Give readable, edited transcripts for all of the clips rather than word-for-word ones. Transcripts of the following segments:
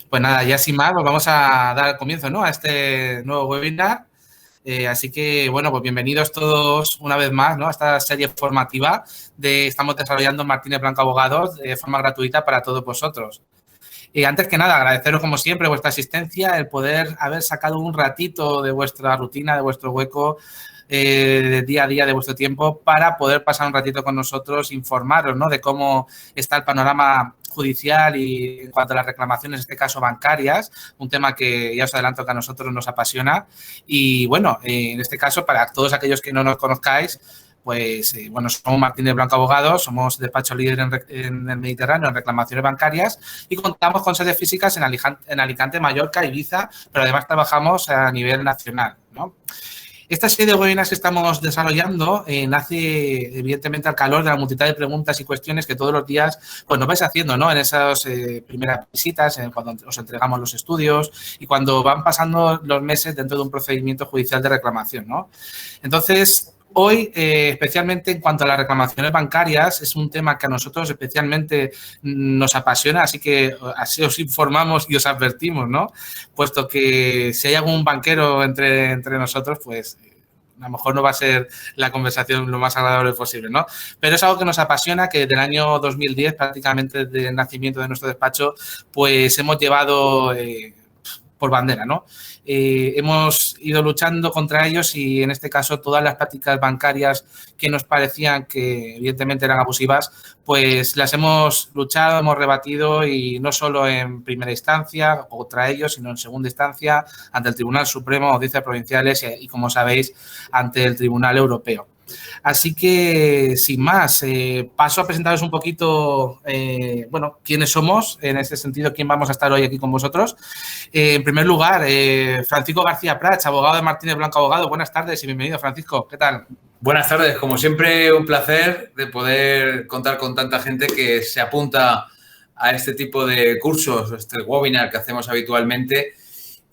Pues nada, ya sin más, pues vamos a dar comienzo, ¿no?, a este nuevo webinar. Así que, bueno, pues bienvenidos todos una vez más, ¿no?, a esta serie formativa estamos desarrollando Martínez Blanco Abogados de forma gratuita para todos vosotros. Antes que nada, agradeceros como siempre vuestra asistencia, el poder haber sacado un ratito de vuestra rutina, de vuestro hueco, de día a día de vuestro tiempo para poder pasar un ratito con nosotros, informaros, ¿no?, de cómo está el panorama judicial y en cuanto a las reclamaciones, en este caso bancarias, un tema que ya os adelanto que a nosotros nos apasiona. Y bueno, en este caso, para todos aquellos que no nos conozcáis, pues bueno, somos Martínez Blanco Abogados, somos despacho líder en el Mediterráneo en reclamaciones bancarias y contamos con sedes físicas en Alicante, Mallorca, Ibiza, pero además trabajamos a nivel nacional, ¿no? Esta serie de webinars que estamos desarrollando nace, evidentemente, al calor de la multitud de preguntas y cuestiones que todos los días pues, nos vais haciendo, ¿no?, en esas primeras visitas, cuando os entregamos los estudios y cuando van pasando los meses dentro de un procedimiento judicial de reclamación, ¿no? Entonces, hoy, especialmente en cuanto a las reclamaciones bancarias, es un tema que a nosotros especialmente nos apasiona, así que así os informamos y os advertimos, ¿no?, puesto que si hay algún banquero entre nosotros, pues a lo mejor no va a ser la conversación lo más agradable posible, ¿no? Pero es algo que nos apasiona, que desde el año 2010, prácticamente desde el nacimiento de nuestro despacho, pues hemos llevado por bandera, ¿no? Hemos ido luchando contra ellos y, en este caso, todas las prácticas bancarias que nos parecían que, evidentemente, eran abusivas, pues las hemos luchado, hemos rebatido y no solo en primera instancia contra ellos, sino en segunda instancia ante el Tribunal Supremo, audiencias provinciales y, como sabéis, ante el Tribunal Europeo. Así que, sin más, paso a presentaros un poquito, bueno, quiénes somos, en ese sentido, quién vamos a estar hoy aquí con vosotros. En primer lugar, Francisco García Prats, abogado de Martínez Blanco Abogados. Buenas tardes y bienvenido, Francisco. ¿Qué tal? Buenas tardes. Como siempre, un placer de poder contar con tanta gente que se apunta a este tipo de cursos, este webinar que hacemos habitualmente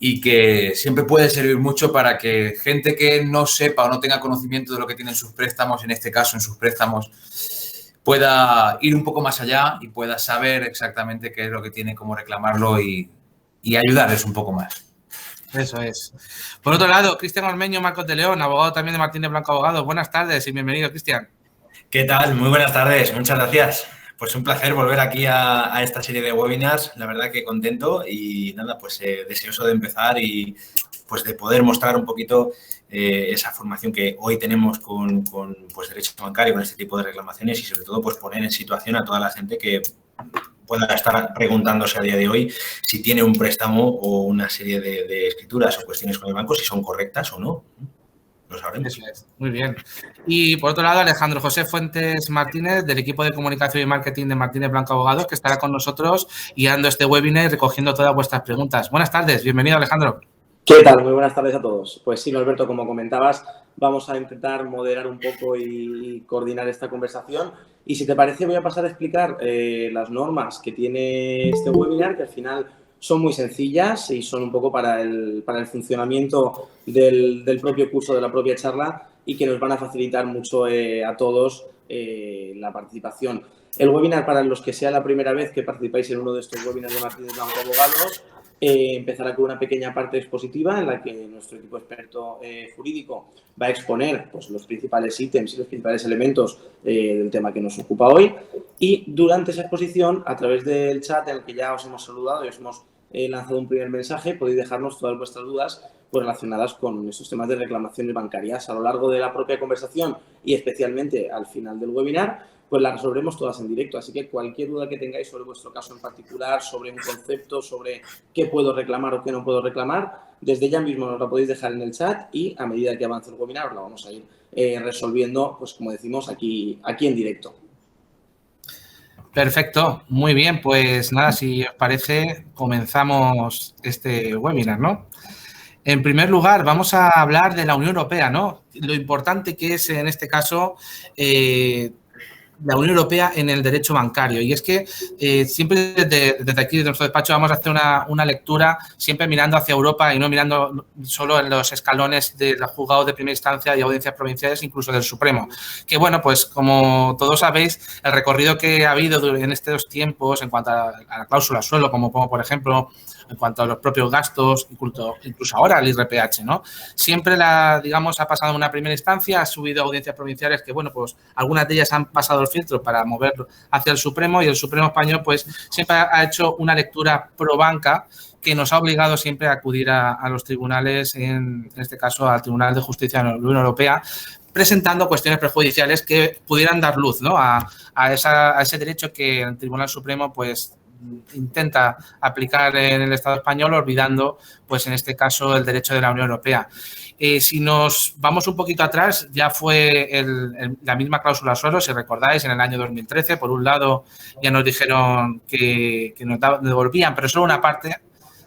y que siempre puede servir mucho para que gente que no sepa o no tenga conocimiento de lo que tienen sus préstamos, en este caso en sus préstamos, pueda ir un poco más allá y pueda saber exactamente qué es lo que tiene, cómo reclamarlo y ayudarles un poco más. Eso es. Por otro lado, Cristian Ormeño Marcos de León, abogado también de Martínez Blanco Abogados. Buenas tardes y bienvenido, Cristian. ¿Qué tal? Muy buenas tardes. Muchas gracias. Pues un placer volver aquí a esta serie de webinars. La verdad que contento y nada, pues deseoso de empezar y pues de poder mostrar un poquito esa formación que hoy tenemos con pues, derecho bancario, con este tipo de reclamaciones y sobre todo pues poner en situación a toda la gente que pueda estar preguntándose a día de hoy si tiene un préstamo o una serie de escrituras o cuestiones con el banco, si son correctas o no. Lo sabremos. Eso es. Muy bien. Y por otro lado, Alejandro José Fuentes Martínez, del equipo de comunicación y marketing de Martínez Blanco Abogados, que estará con nosotros guiando este webinar y recogiendo todas vuestras preguntas. Buenas tardes. Bienvenido, Alejandro. ¿Qué tal? Muy buenas tardes a todos. Pues sí, Alberto, como comentabas, vamos a intentar moderar un poco y coordinar esta conversación. Y si te parece, voy a pasar a explicar las normas que tiene este webinar, que al final son muy sencillas y son un poco para el funcionamiento del propio curso, de la propia charla, y que nos van a facilitar mucho a todos la participación. El webinar, para los que sea la primera vez que participáis en uno de estos webinars de Martínez Blanco Abogados, empezará con una pequeña parte expositiva en la que nuestro equipo experto jurídico va a exponer pues, los principales ítems y los principales elementos del tema que nos ocupa hoy. Y durante esa exposición, a través del chat en el que ya os hemos saludado y os hemos lanzado un primer mensaje, podéis dejarnos todas vuestras dudas pues, relacionadas con estos temas de reclamaciones bancarias. A lo largo de la propia conversación y especialmente al final del webinar, pues las resolveremos todas en directo. Así que cualquier duda que tengáis sobre vuestro caso en particular, sobre un concepto, sobre qué puedo reclamar o qué no puedo reclamar, desde ya mismo nos la podéis dejar en el chat y a medida que avance el webinar os la vamos a ir resolviendo, pues como decimos, aquí en directo. Perfecto, muy bien. Pues nada, si os parece, comenzamos este webinar, ¿no? En primer lugar, vamos a hablar de la Unión Europea, ¿no? Lo importante que es, en este caso, la Unión Europea en el derecho bancario. Y es que siempre desde aquí, desde nuestro despacho, vamos a hacer una lectura siempre mirando hacia Europa y no mirando solo en los escalones de los juzgados de primera instancia y audiencias provinciales, incluso del Supremo. Que bueno, pues como todos sabéis, el recorrido que ha habido en estos tiempos en cuanto a la cláusula suelo, como por ejemplo, en cuanto a los propios gastos, incluso ahora el IRPH, ¿no? Siempre digamos, ha pasado en una primera instancia, ha subido a audiencias provinciales que, bueno, pues algunas de ellas han pasado el filtro para moverlo hacia el Supremo y el Supremo español, pues siempre ha hecho una lectura pro banca que nos ha obligado siempre a acudir a los tribunales, en este caso al Tribunal de Justicia de la Unión Europea, presentando cuestiones prejudiciales que pudieran dar luz, ¿no?, a ese derecho que el Tribunal Supremo, pues, intenta aplicar en el Estado español, olvidando, pues en este caso, el derecho de la Unión Europea. Si nos vamos un poquito atrás, ya fue la misma cláusula suelo, si recordáis, en el año 2013. Por un lado, ya nos dijeron que nos devolvían, pero solo una parte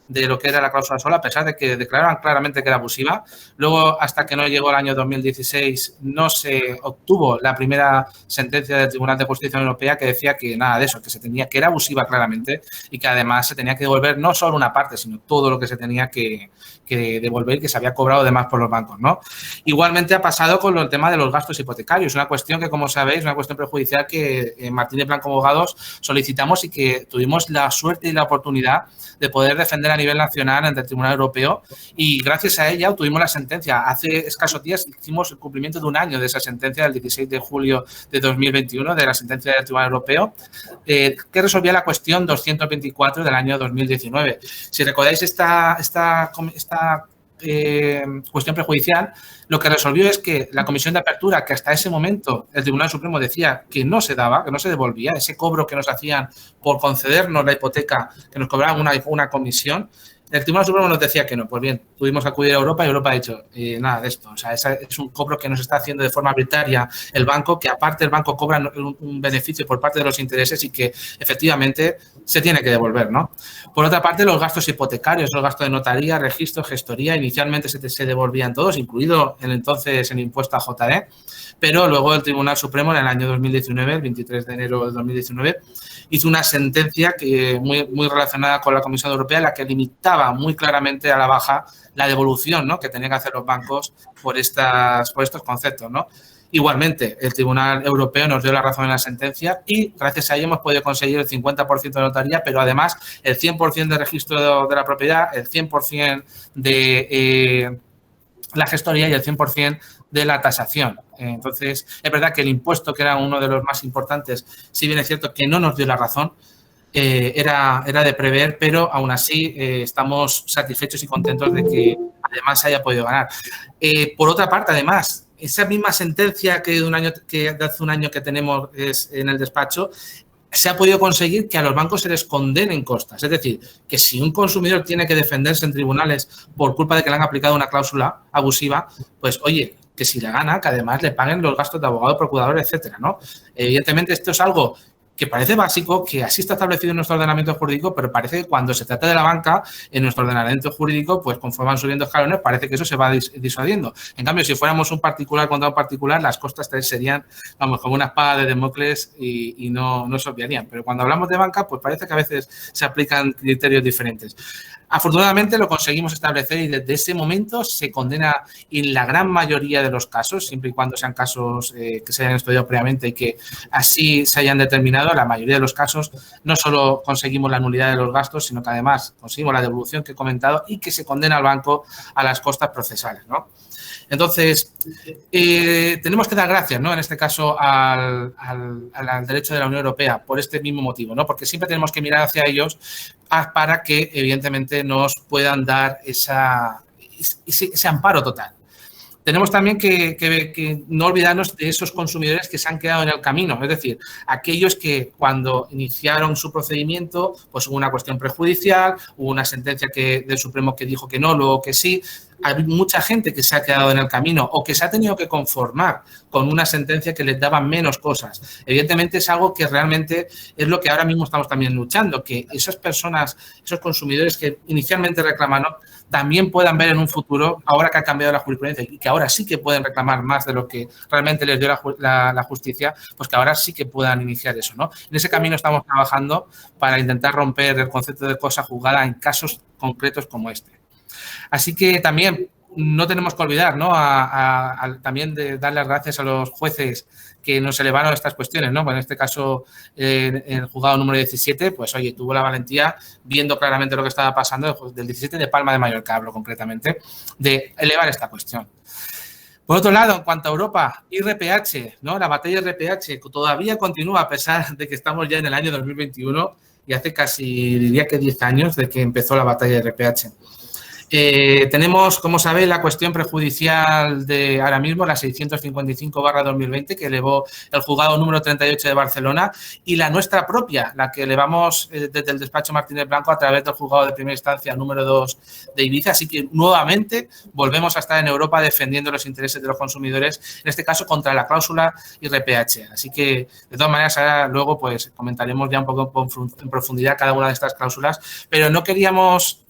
de lo que era la cláusula suelo, a pesar de que declaraban claramente que era abusiva. Luego, hasta que no llegó el año 2016, no se obtuvo la primera sentencia del Tribunal de Justicia Europea que decía que nada de eso, que era abusiva claramente y que además se tenía que devolver no solo una parte, sino todo lo que se tenía que devolver, que se había cobrado de más por los bancos, ¿no? Igualmente ha pasado con el tema de los gastos hipotecarios, una cuestión que, como sabéis, una cuestión prejudicial que Martínez Blanco Abogados solicitamos y que tuvimos la suerte y la oportunidad de poder defender a nivel nacional ante el Tribunal Europeo, y gracias a ella obtuvimos la sentencia. Hace escasos días hicimos el cumplimiento de un año de esa sentencia, del 16 de julio de 2021, de la sentencia del Tribunal Europeo, que resolvía la cuestión 224 del año 2019. Si recordáis esta cuestión prejudicial, lo que resolvió es que la comisión de apertura, que hasta ese momento el Tribunal Supremo decía que no se daba, que no se devolvía, ese cobro que nos hacían por concedernos la hipoteca, que nos cobraban una comisión, el Tribunal Supremo nos decía que no. Pues bien, tuvimos que acudir a Europa y Europa ha dicho nada de esto. O sea, es un cobro que nos está haciendo de forma arbitraria el banco, que aparte el banco cobra un beneficio por parte de los intereses y que efectivamente se tiene que devolver, ¿no? Por otra parte, los gastos hipotecarios, los gastos de notaría, registro, gestoría, inicialmente se devolvían todos, incluido el impuesto a JE, pero luego el Tribunal Supremo en el año 2019, el 23 de enero del 2019, hizo una sentencia que muy relacionada con la Comisión Europea, en la que limitaba muy claramente a la baja la devolución, ¿no?, que tenían que hacer los bancos por estos conceptos, ¿no? Igualmente, el Tribunal Europeo nos dio la razón en la sentencia y gracias a ello hemos podido conseguir el 50% de notaría, pero además el 100% de registro de la propiedad, el 100% de la gestoría y el 100% de la tasación. Entonces, es verdad que el impuesto, que era uno de los más importantes, si bien es cierto que no nos dio la razón, era de prever, pero aún así estamos satisfechos y contentos de que además se haya podido ganar. Por otra parte, además, esa misma sentencia que de hace un año que tenemos en el despacho, se ha podido conseguir que a los bancos se les condenen costas. Es decir, que si un consumidor tiene que defenderse en tribunales por culpa de que le han aplicado una cláusula abusiva, pues oye, que si le gana, que además le paguen los gastos de abogado, procurador, etcétera, ¿no? Evidentemente, esto es algo que parece básico, que así está establecido en nuestro ordenamiento jurídico, pero parece que cuando se trata de la banca, en nuestro ordenamiento jurídico, pues conforme van subiendo escalones, parece que eso se va disuadiendo. En cambio, si fuéramos un particular contra un particular, las costas serían, vamos, como una espada de Damocles y no se obviarían. Pero cuando hablamos de banca, pues parece que a veces se aplican criterios diferentes. Afortunadamente lo conseguimos establecer y desde ese momento se condena en la gran mayoría de los casos, siempre y cuando sean casos que se hayan estudiado previamente y que así se hayan determinado. La mayoría de los casos no solo conseguimos la nulidad de los gastos, sino que además conseguimos la devolución que he comentado y que se condena al banco a las costas procesales, ¿no? Entonces, tenemos que dar gracias, ¿no?, en este caso al derecho de la Unión Europea por este mismo motivo, ¿no?, porque siempre tenemos que mirar hacia ellos para que, evidentemente, nos puedan dar ese amparo total. Tenemos también que no olvidarnos de esos consumidores que se han quedado en el camino, es decir, aquellos que cuando iniciaron su procedimiento, pues hubo una cuestión prejudicial, hubo una sentencia del Supremo que dijo que no, luego que sí. hay mucha gente que se ha quedado en el camino o que se ha tenido que conformar con una sentencia que les daba menos cosas. Evidentemente es algo que realmente es lo que ahora mismo estamos también luchando, que esas personas, esos consumidores que inicialmente reclamaron, también puedan ver en un futuro, ahora que ha cambiado la jurisprudencia y que ahora sí que pueden reclamar más de lo que realmente les dio la justicia, pues que ahora sí que puedan iniciar eso, ¿no? En ese camino estamos trabajando para intentar romper el concepto de cosa juzgada en casos concretos como este. Así que también no tenemos que olvidar, ¿no? También de dar las gracias a los jueces que nos elevaron estas cuestiones, ¿no? Pues en este caso, el juzgado número 17, pues oye, tuvo la valentía, viendo claramente lo que estaba pasando, del 17 de Palma de Mallorca, hablo concretamente, de elevar esta cuestión. Por otro lado, en cuanto a Europa, IRPH, ¿no? La batalla IRPH todavía continúa a pesar de que estamos ya en el año 2021 y hace casi, diría que 10 años de que empezó la batalla IRPH. Tenemos, como sabéis, la cuestión prejudicial de ahora mismo, la 655/2020, que elevó el juzgado número 38 de Barcelona, y la nuestra propia, la que elevamos desde el despacho Martínez Blanco a través del juzgado de primera instancia número 2 de Ibiza. Así que nuevamente volvemos a estar en Europa defendiendo los intereses de los consumidores, en este caso contra la cláusula IRPH. Así que, de todas maneras, ahora luego pues comentaremos ya un poco en profundidad cada una de estas cláusulas, pero no queríamos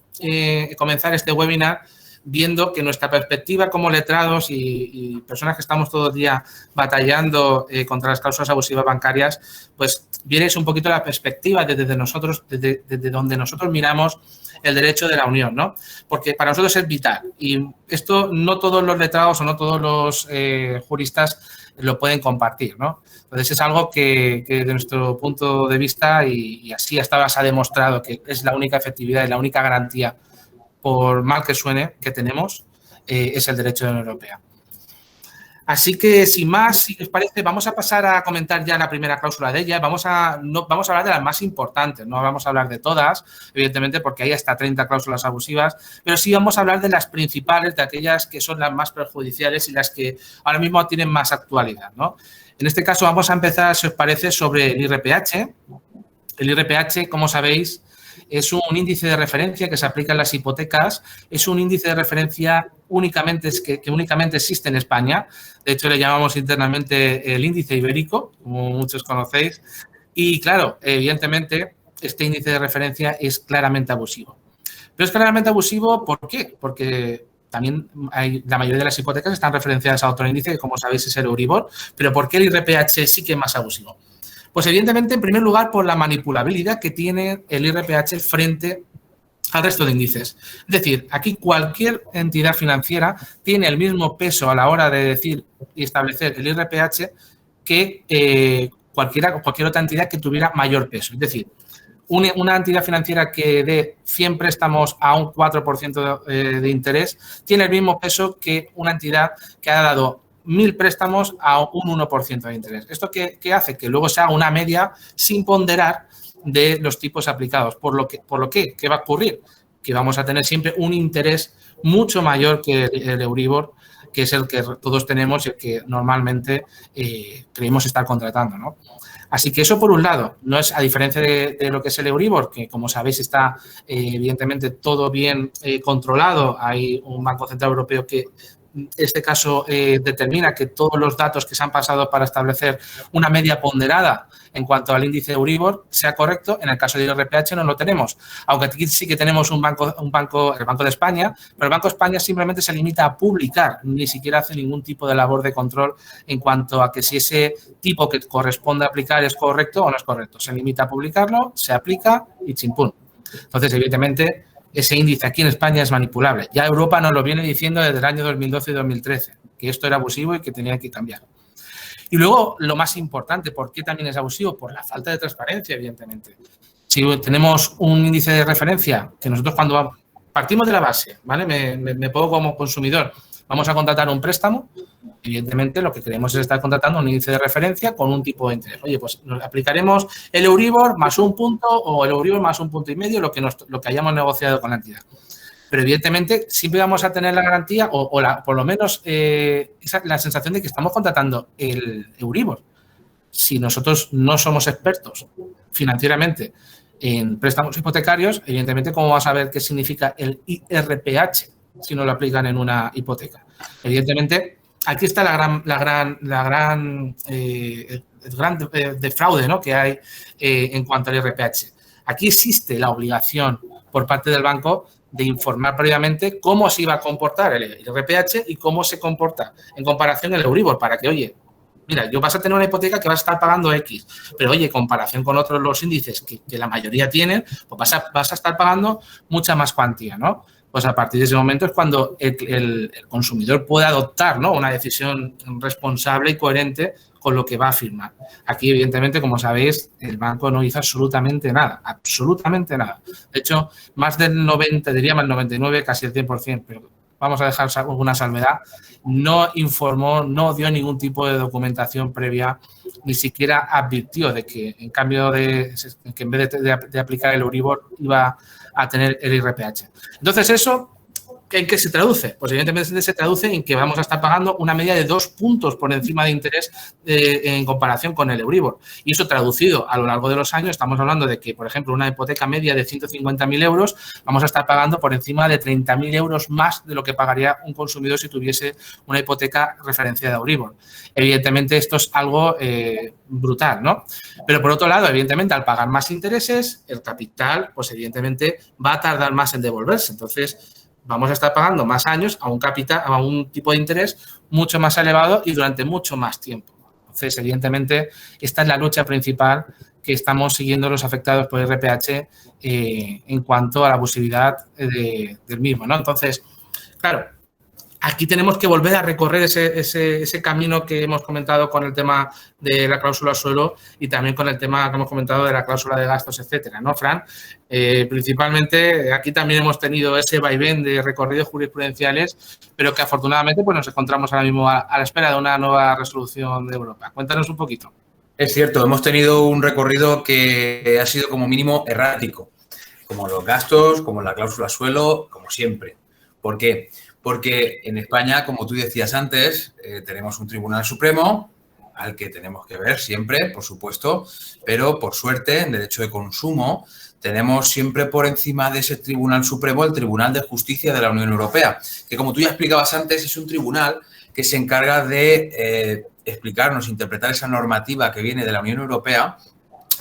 comenzar este webinar viendo que nuestra perspectiva como letrados y personas que estamos todo el día batallando contra las cláusulas abusivas bancarias, pues vierais un poquito la perspectiva desde nosotros, desde donde nosotros miramos el derecho de la Unión, ¿no? Porque para nosotros es vital y esto no todos los letrados o no todos los juristas lo pueden compartir, ¿no? Entonces es algo que de nuestro punto de vista y así hasta ahora se ha demostrado que es la única efectividad y la única garantía, por mal que suene, que tenemos, es el derecho de la Unión Europea. Así que, sin más, si os parece, vamos a pasar a comentar ya la primera cláusula de ella. Vamos a hablar de las más importantes, no vamos a hablar de todas, evidentemente, porque hay hasta 30 cláusulas abusivas, pero sí vamos a hablar de las principales, de aquellas que son las más perjudiciales y las que ahora mismo tienen más actualidad, ¿no? En este caso vamos a empezar, si os parece, sobre el IRPH. El IRPH, como sabéis, es un índice de referencia que se aplica en las hipotecas. Es un índice de referencia que únicamente existe en España. De hecho, le llamamos internamente el índice ibérico, como muchos conocéis. Y, claro, evidentemente, este índice de referencia es claramente abusivo. Pero es claramente abusivo, ¿por qué? Porque también la mayoría de las hipotecas están referenciadas a otro índice, que como sabéis es el Euribor. Pero ¿por qué el IRPH sí que es más abusivo? Pues evidentemente, en primer lugar, por la manipulabilidad que tiene el IRPH frente al resto de índices. Es decir, aquí cualquier entidad financiera tiene el mismo peso a la hora de decir y establecer el IRPH que cualquier otra entidad que tuviera mayor peso. Es decir, una entidad financiera que dé 100 préstamos a un 4% de interés tiene el mismo peso que una entidad que ha dado 1.000 préstamos a un 1% de interés. ¿Esto qué hace? Que luego se haga una media sin ponderar de los tipos aplicados. ¿Por lo que ¿qué va a ocurrir? Que vamos a tener siempre un interés mucho mayor que el Euribor, que es el que todos tenemos y el que normalmente creemos estar contratando, ¿no? Así que eso por un lado, no es a diferencia de lo que es el Euribor, que como sabéis está evidentemente todo bien controlado. Hay un Banco Central Europeo que en este caso determina que todos los datos que se han pasado para establecer una media ponderada en cuanto al índice de Euribor sea correcto. En el caso del IRPH no lo tenemos, aunque aquí sí que tenemos el Banco de España, pero el Banco de España simplemente se limita a publicar, ni siquiera hace ningún tipo de labor de control en cuanto a que si ese tipo que corresponde aplicar es correcto o no es correcto. Se limita a publicarlo, se aplica y chimpún. Entonces, evidentemente, ese índice aquí en España es manipulable. Ya Europa nos lo viene diciendo desde el año 2012 y 2013, que esto era abusivo y que tenía que cambiar. Y luego, lo más importante, ¿por qué también es abusivo? Por la falta de transparencia, evidentemente. Si tenemos un índice de referencia, que nosotros cuando partimos de la base, ¿vale? Me pongo como consumidor, vamos a contratar un préstamo, evidentemente lo que queremos es estar contratando un índice de referencia con un tipo de interés. Oye, pues nos aplicaremos el Euribor más un punto o el Euribor más un punto y medio, lo que hayamos negociado con la entidad. Pero evidentemente siempre vamos a tener la garantía por lo menos la sensación de que estamos contratando el Euribor. Si nosotros no somos expertos financieramente en préstamos hipotecarios, evidentemente, ¿cómo vamos a ver qué significa el IRPH? si no lo aplican en una hipoteca. Evidentemente, aquí está el gran defraude, ¿no?, que hay en cuanto al IRPH. Aquí existe la obligación por parte del banco de informar previamente cómo se iba a comportar el IRPH y cómo se comporta en comparación el Euribor, para que, oye, mira, yo vas a tener una hipoteca que vas a estar pagando X, pero, oye, en comparación con otros los índices que la mayoría tienen, pues vas a estar pagando mucha más cuantía, ¿no? Pues a partir de ese momento es cuando el consumidor puede adoptar, ¿no?, una decisión responsable y coherente con lo que va a firmar. Aquí, evidentemente, como sabéis, el banco no hizo absolutamente nada, absolutamente nada. De hecho, más del 90, diría más del 99, casi el 100%, pero vamos a dejar alguna salvedad, no informó, no dio ningún tipo de documentación previa, ni siquiera advirtió de que en cambio que en vez de aplicar el Euribor iba a tener el IRPH. Entonces, eso, ¿en qué se traduce? Pues evidentemente se traduce en que vamos a estar pagando una media de 2 puntos por encima de interés en comparación con el Euribor. Y eso traducido a lo largo de los años, estamos hablando de que, por ejemplo, una hipoteca media de 150.000 euros, vamos a estar pagando por encima de 30.000 euros más de lo que pagaría un consumidor si tuviese una hipoteca referenciada a Euribor. Evidentemente, esto es algo brutal, ¿no? Pero, por otro lado, evidentemente, al pagar más intereses, el capital, pues evidentemente, va a tardar más en devolverse. Entonces, vamos a estar pagando más años a un tipo de interés mucho más elevado y durante mucho más tiempo. Entonces, evidentemente, esta es la lucha principal que estamos siguiendo los afectados por el IRPH en cuanto a la abusividad del mismo, ¿no? Entonces, claro, aquí tenemos que volver a recorrer ese camino que hemos comentado con el tema de la cláusula suelo y también con el tema que hemos comentado de la cláusula de gastos, etcétera, ¿no, Fran? Principalmente, aquí también hemos tenido ese vaivén de recorridos jurisprudenciales, pero que afortunadamente pues nos encontramos ahora mismo a la espera de una nueva resolución de Europa. Cuéntanos un poquito. Es cierto, hemos tenido un recorrido que ha sido como mínimo errático, como los gastos, como la cláusula suelo, como siempre. ¿Por qué? Porque en España, como tú decías antes, tenemos un Tribunal Supremo al que tenemos que ver siempre, por supuesto, pero por suerte, en derecho de consumo, tenemos siempre por encima de ese Tribunal Supremo el Tribunal de Justicia de la Unión Europea, que, como tú ya explicabas antes, es un tribunal que se encarga de explicarnos, interpretar esa normativa que viene de la Unión Europea,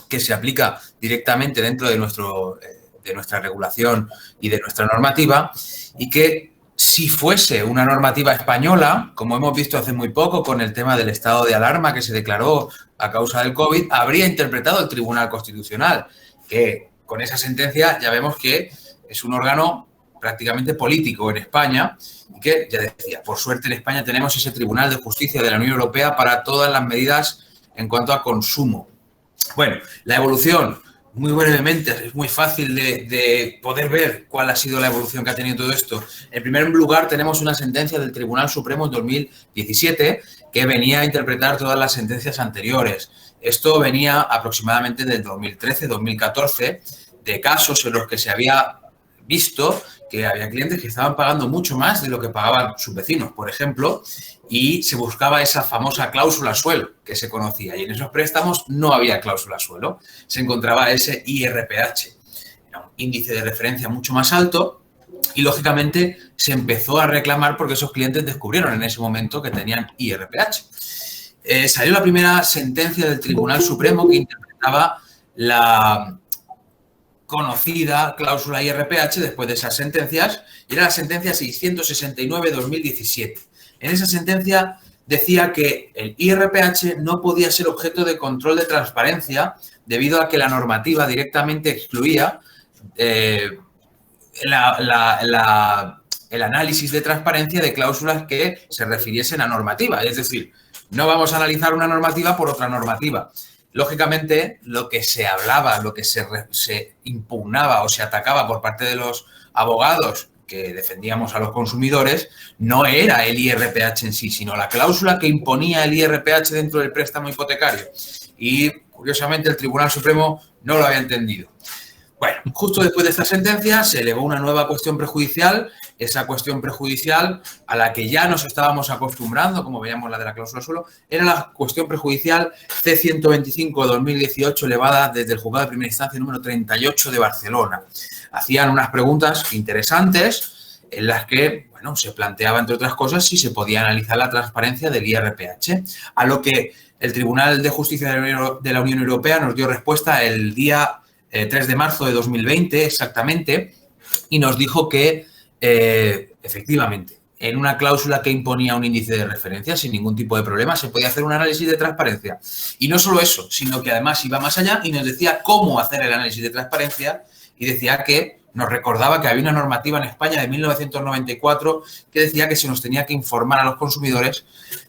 que se aplica directamente dentro de nuestra regulación y de nuestra normativa, y que si fuese una normativa española, como hemos visto hace muy poco con el tema del estado de alarma que se declaró a causa del COVID, habría interpretado el Tribunal Constitucional, que con esa sentencia ya vemos que es un órgano prácticamente político en España y que, ya decía, por suerte en España tenemos ese Tribunal de Justicia de la Unión Europea para todas las medidas en cuanto a consumo. Bueno, la evolución, muy brevemente, es muy fácil de poder ver cuál ha sido la evolución que ha tenido todo esto. En primer lugar, tenemos una sentencia del Tribunal Supremo en 2017 que venía a interpretar todas las sentencias anteriores. Esto venía aproximadamente del 2013-2014, de casos en los que se había visto que había clientes que estaban pagando mucho más de lo que pagaban sus vecinos, por ejemplo, y se buscaba esa famosa cláusula suelo que se conocía. Y en esos préstamos no había cláusula suelo, se encontraba ese IRPH. Era un índice de referencia mucho más alto y, lógicamente, se empezó a reclamar porque esos clientes descubrieron en ese momento que tenían IRPH. Salió la primera sentencia del Tribunal Supremo que interpretaba la conocida cláusula IRPH después de esas sentencias, y era la sentencia 669/2017. En esa sentencia decía que el IRPH no podía ser objeto de control de transparencia debido a que la normativa directamente excluía el análisis de transparencia de cláusulas que se refiriesen a normativa. Es decir, no vamos a analizar una normativa por otra normativa. Lógicamente, lo que se hablaba, lo que se impugnaba o se atacaba por parte de los abogados que defendíamos a los consumidores no era el IRPH en sí, sino la cláusula que imponía el IRPH dentro del préstamo hipotecario. Y, curiosamente, el Tribunal Supremo no lo había entendido. Bueno, justo después de esta sentencia se elevó una nueva cuestión prejudicial, esa cuestión prejudicial a la que ya nos estábamos acostumbrando, como veíamos la de la cláusula suelo, era la cuestión prejudicial C-125/2018 elevada desde el Juzgado de Primera Instancia número 38 de Barcelona. Hacían unas preguntas interesantes en las que bueno, se planteaba, entre otras cosas, si se podía analizar la transparencia del IRPH, a lo que el Tribunal de Justicia de la Unión Europea nos dio respuesta el día 3 de marzo de 2020, exactamente, y nos dijo que, efectivamente, en una cláusula que imponía un índice de referencia sin ningún tipo de problema, se podía hacer un análisis de transparencia. Y no solo eso, sino que además iba más allá y nos decía cómo hacer el análisis de transparencia y decía que nos recordaba que había una normativa en España de 1994 que decía que se nos tenía que informar a los consumidores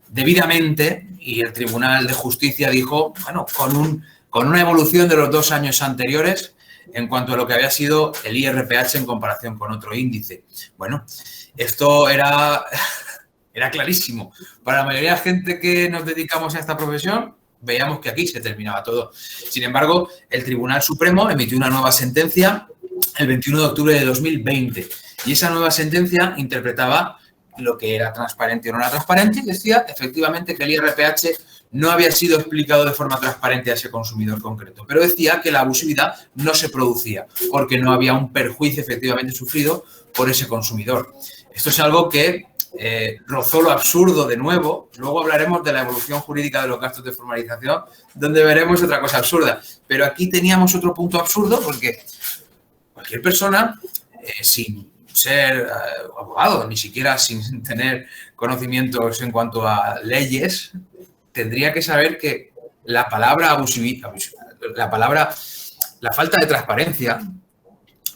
debidamente, y el Tribunal de Justicia dijo, bueno, con una evolución de los 2 años anteriores en cuanto a lo que había sido el IRPH en comparación con otro índice. Bueno, esto era clarísimo. Para la mayoría de la gente que nos dedicamos a esta profesión, veíamos que aquí se terminaba todo. Sin embargo, el Tribunal Supremo emitió una nueva sentencia el 21 de octubre de 2020 y esa nueva sentencia interpretaba lo que era transparente o no era transparente y decía efectivamente que el IRPH no había sido explicado de forma transparente a ese consumidor concreto, pero decía que la abusividad no se producía porque no había un perjuicio efectivamente sufrido por ese consumidor. Esto es algo que rozó lo absurdo de nuevo. Luego hablaremos de la evolución jurídica de los gastos de formalización, donde veremos otra cosa absurda. Pero aquí teníamos otro punto absurdo porque cualquier persona, sin ser abogado, ni siquiera sin tener conocimientos en cuanto a leyes, tendría que saber que la palabra abusividad, la falta de transparencia,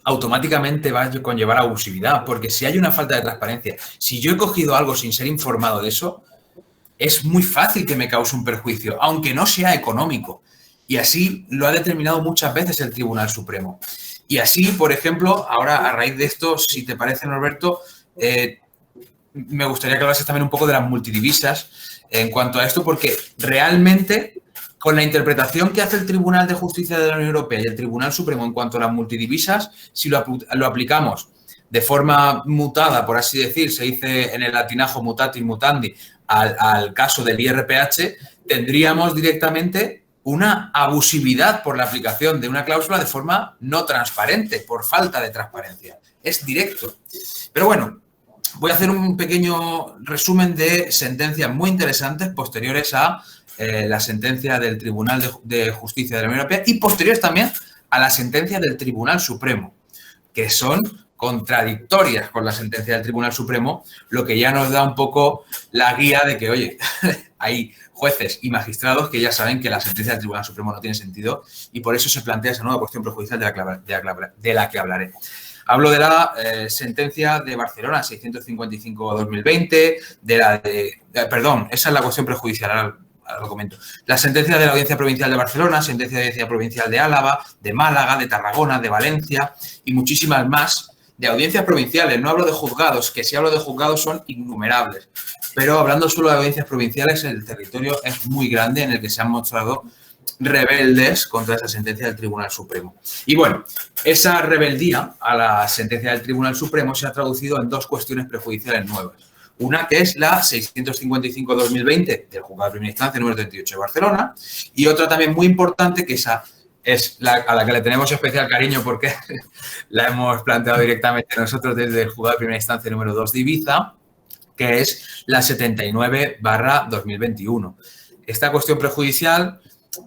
automáticamente va a conllevar abusividad, porque si hay una falta de transparencia, si yo he cogido algo sin ser informado de eso, es muy fácil que me cause un perjuicio, aunque no sea económico. Y así lo ha determinado muchas veces el Tribunal Supremo. Y así, por ejemplo, ahora a raíz de esto, si te parece, Norberto, me gustaría que hablases también un poco de las multidivisas en cuanto a esto, porque realmente con la interpretación que hace el Tribunal de Justicia de la Unión Europea y el Tribunal Supremo en cuanto a las multidivisas, si lo aplicamos de forma mutada, por así decir, se dice en el latinajo mutatis mutandi, al caso del IRPH, tendríamos directamente una abusividad por la aplicación de una cláusula de forma no transparente, por falta de transparencia. Es directo. Pero bueno, voy a hacer un pequeño resumen de sentencias muy interesantes posteriores a la sentencia del Tribunal de Justicia de la Unión Europea y posteriores también a la sentencia del Tribunal Supremo, que son contradictorias con la sentencia del Tribunal Supremo, lo que ya nos da un poco la guía de que, oye, hay jueces y magistrados que ya saben que la sentencia del Tribunal Supremo no tiene sentido y por eso se plantea esa nueva cuestión prejudicial de la que hablaré. Hablo de la sentencia de Barcelona 655-2020, perdón, esa es la cuestión prejudicial, ahora lo comento. La sentencia de la Audiencia Provincial de Barcelona, sentencia de la Audiencia Provincial de Álava, de Málaga, de Tarragona, de Valencia y muchísimas más de audiencias provinciales. No hablo de juzgados, que si hablo de juzgados son innumerables. Pero hablando solo de audiencias provinciales, el territorio es muy grande en el que se han mostrado rebeldes contra esa sentencia del Tribunal Supremo. Y bueno, esa rebeldía a la sentencia del Tribunal Supremo se ha traducido en 2 cuestiones prejudiciales nuevas. Una que es la 655-2020 del Juzgado de Primera Instancia número 38 de Barcelona y otra también muy importante que esa es a la que le tenemos especial cariño porque la hemos planteado directamente nosotros desde el Juzgado de Primera Instancia número 2 de Ibiza, que es la 79/2021. Esta cuestión prejudicial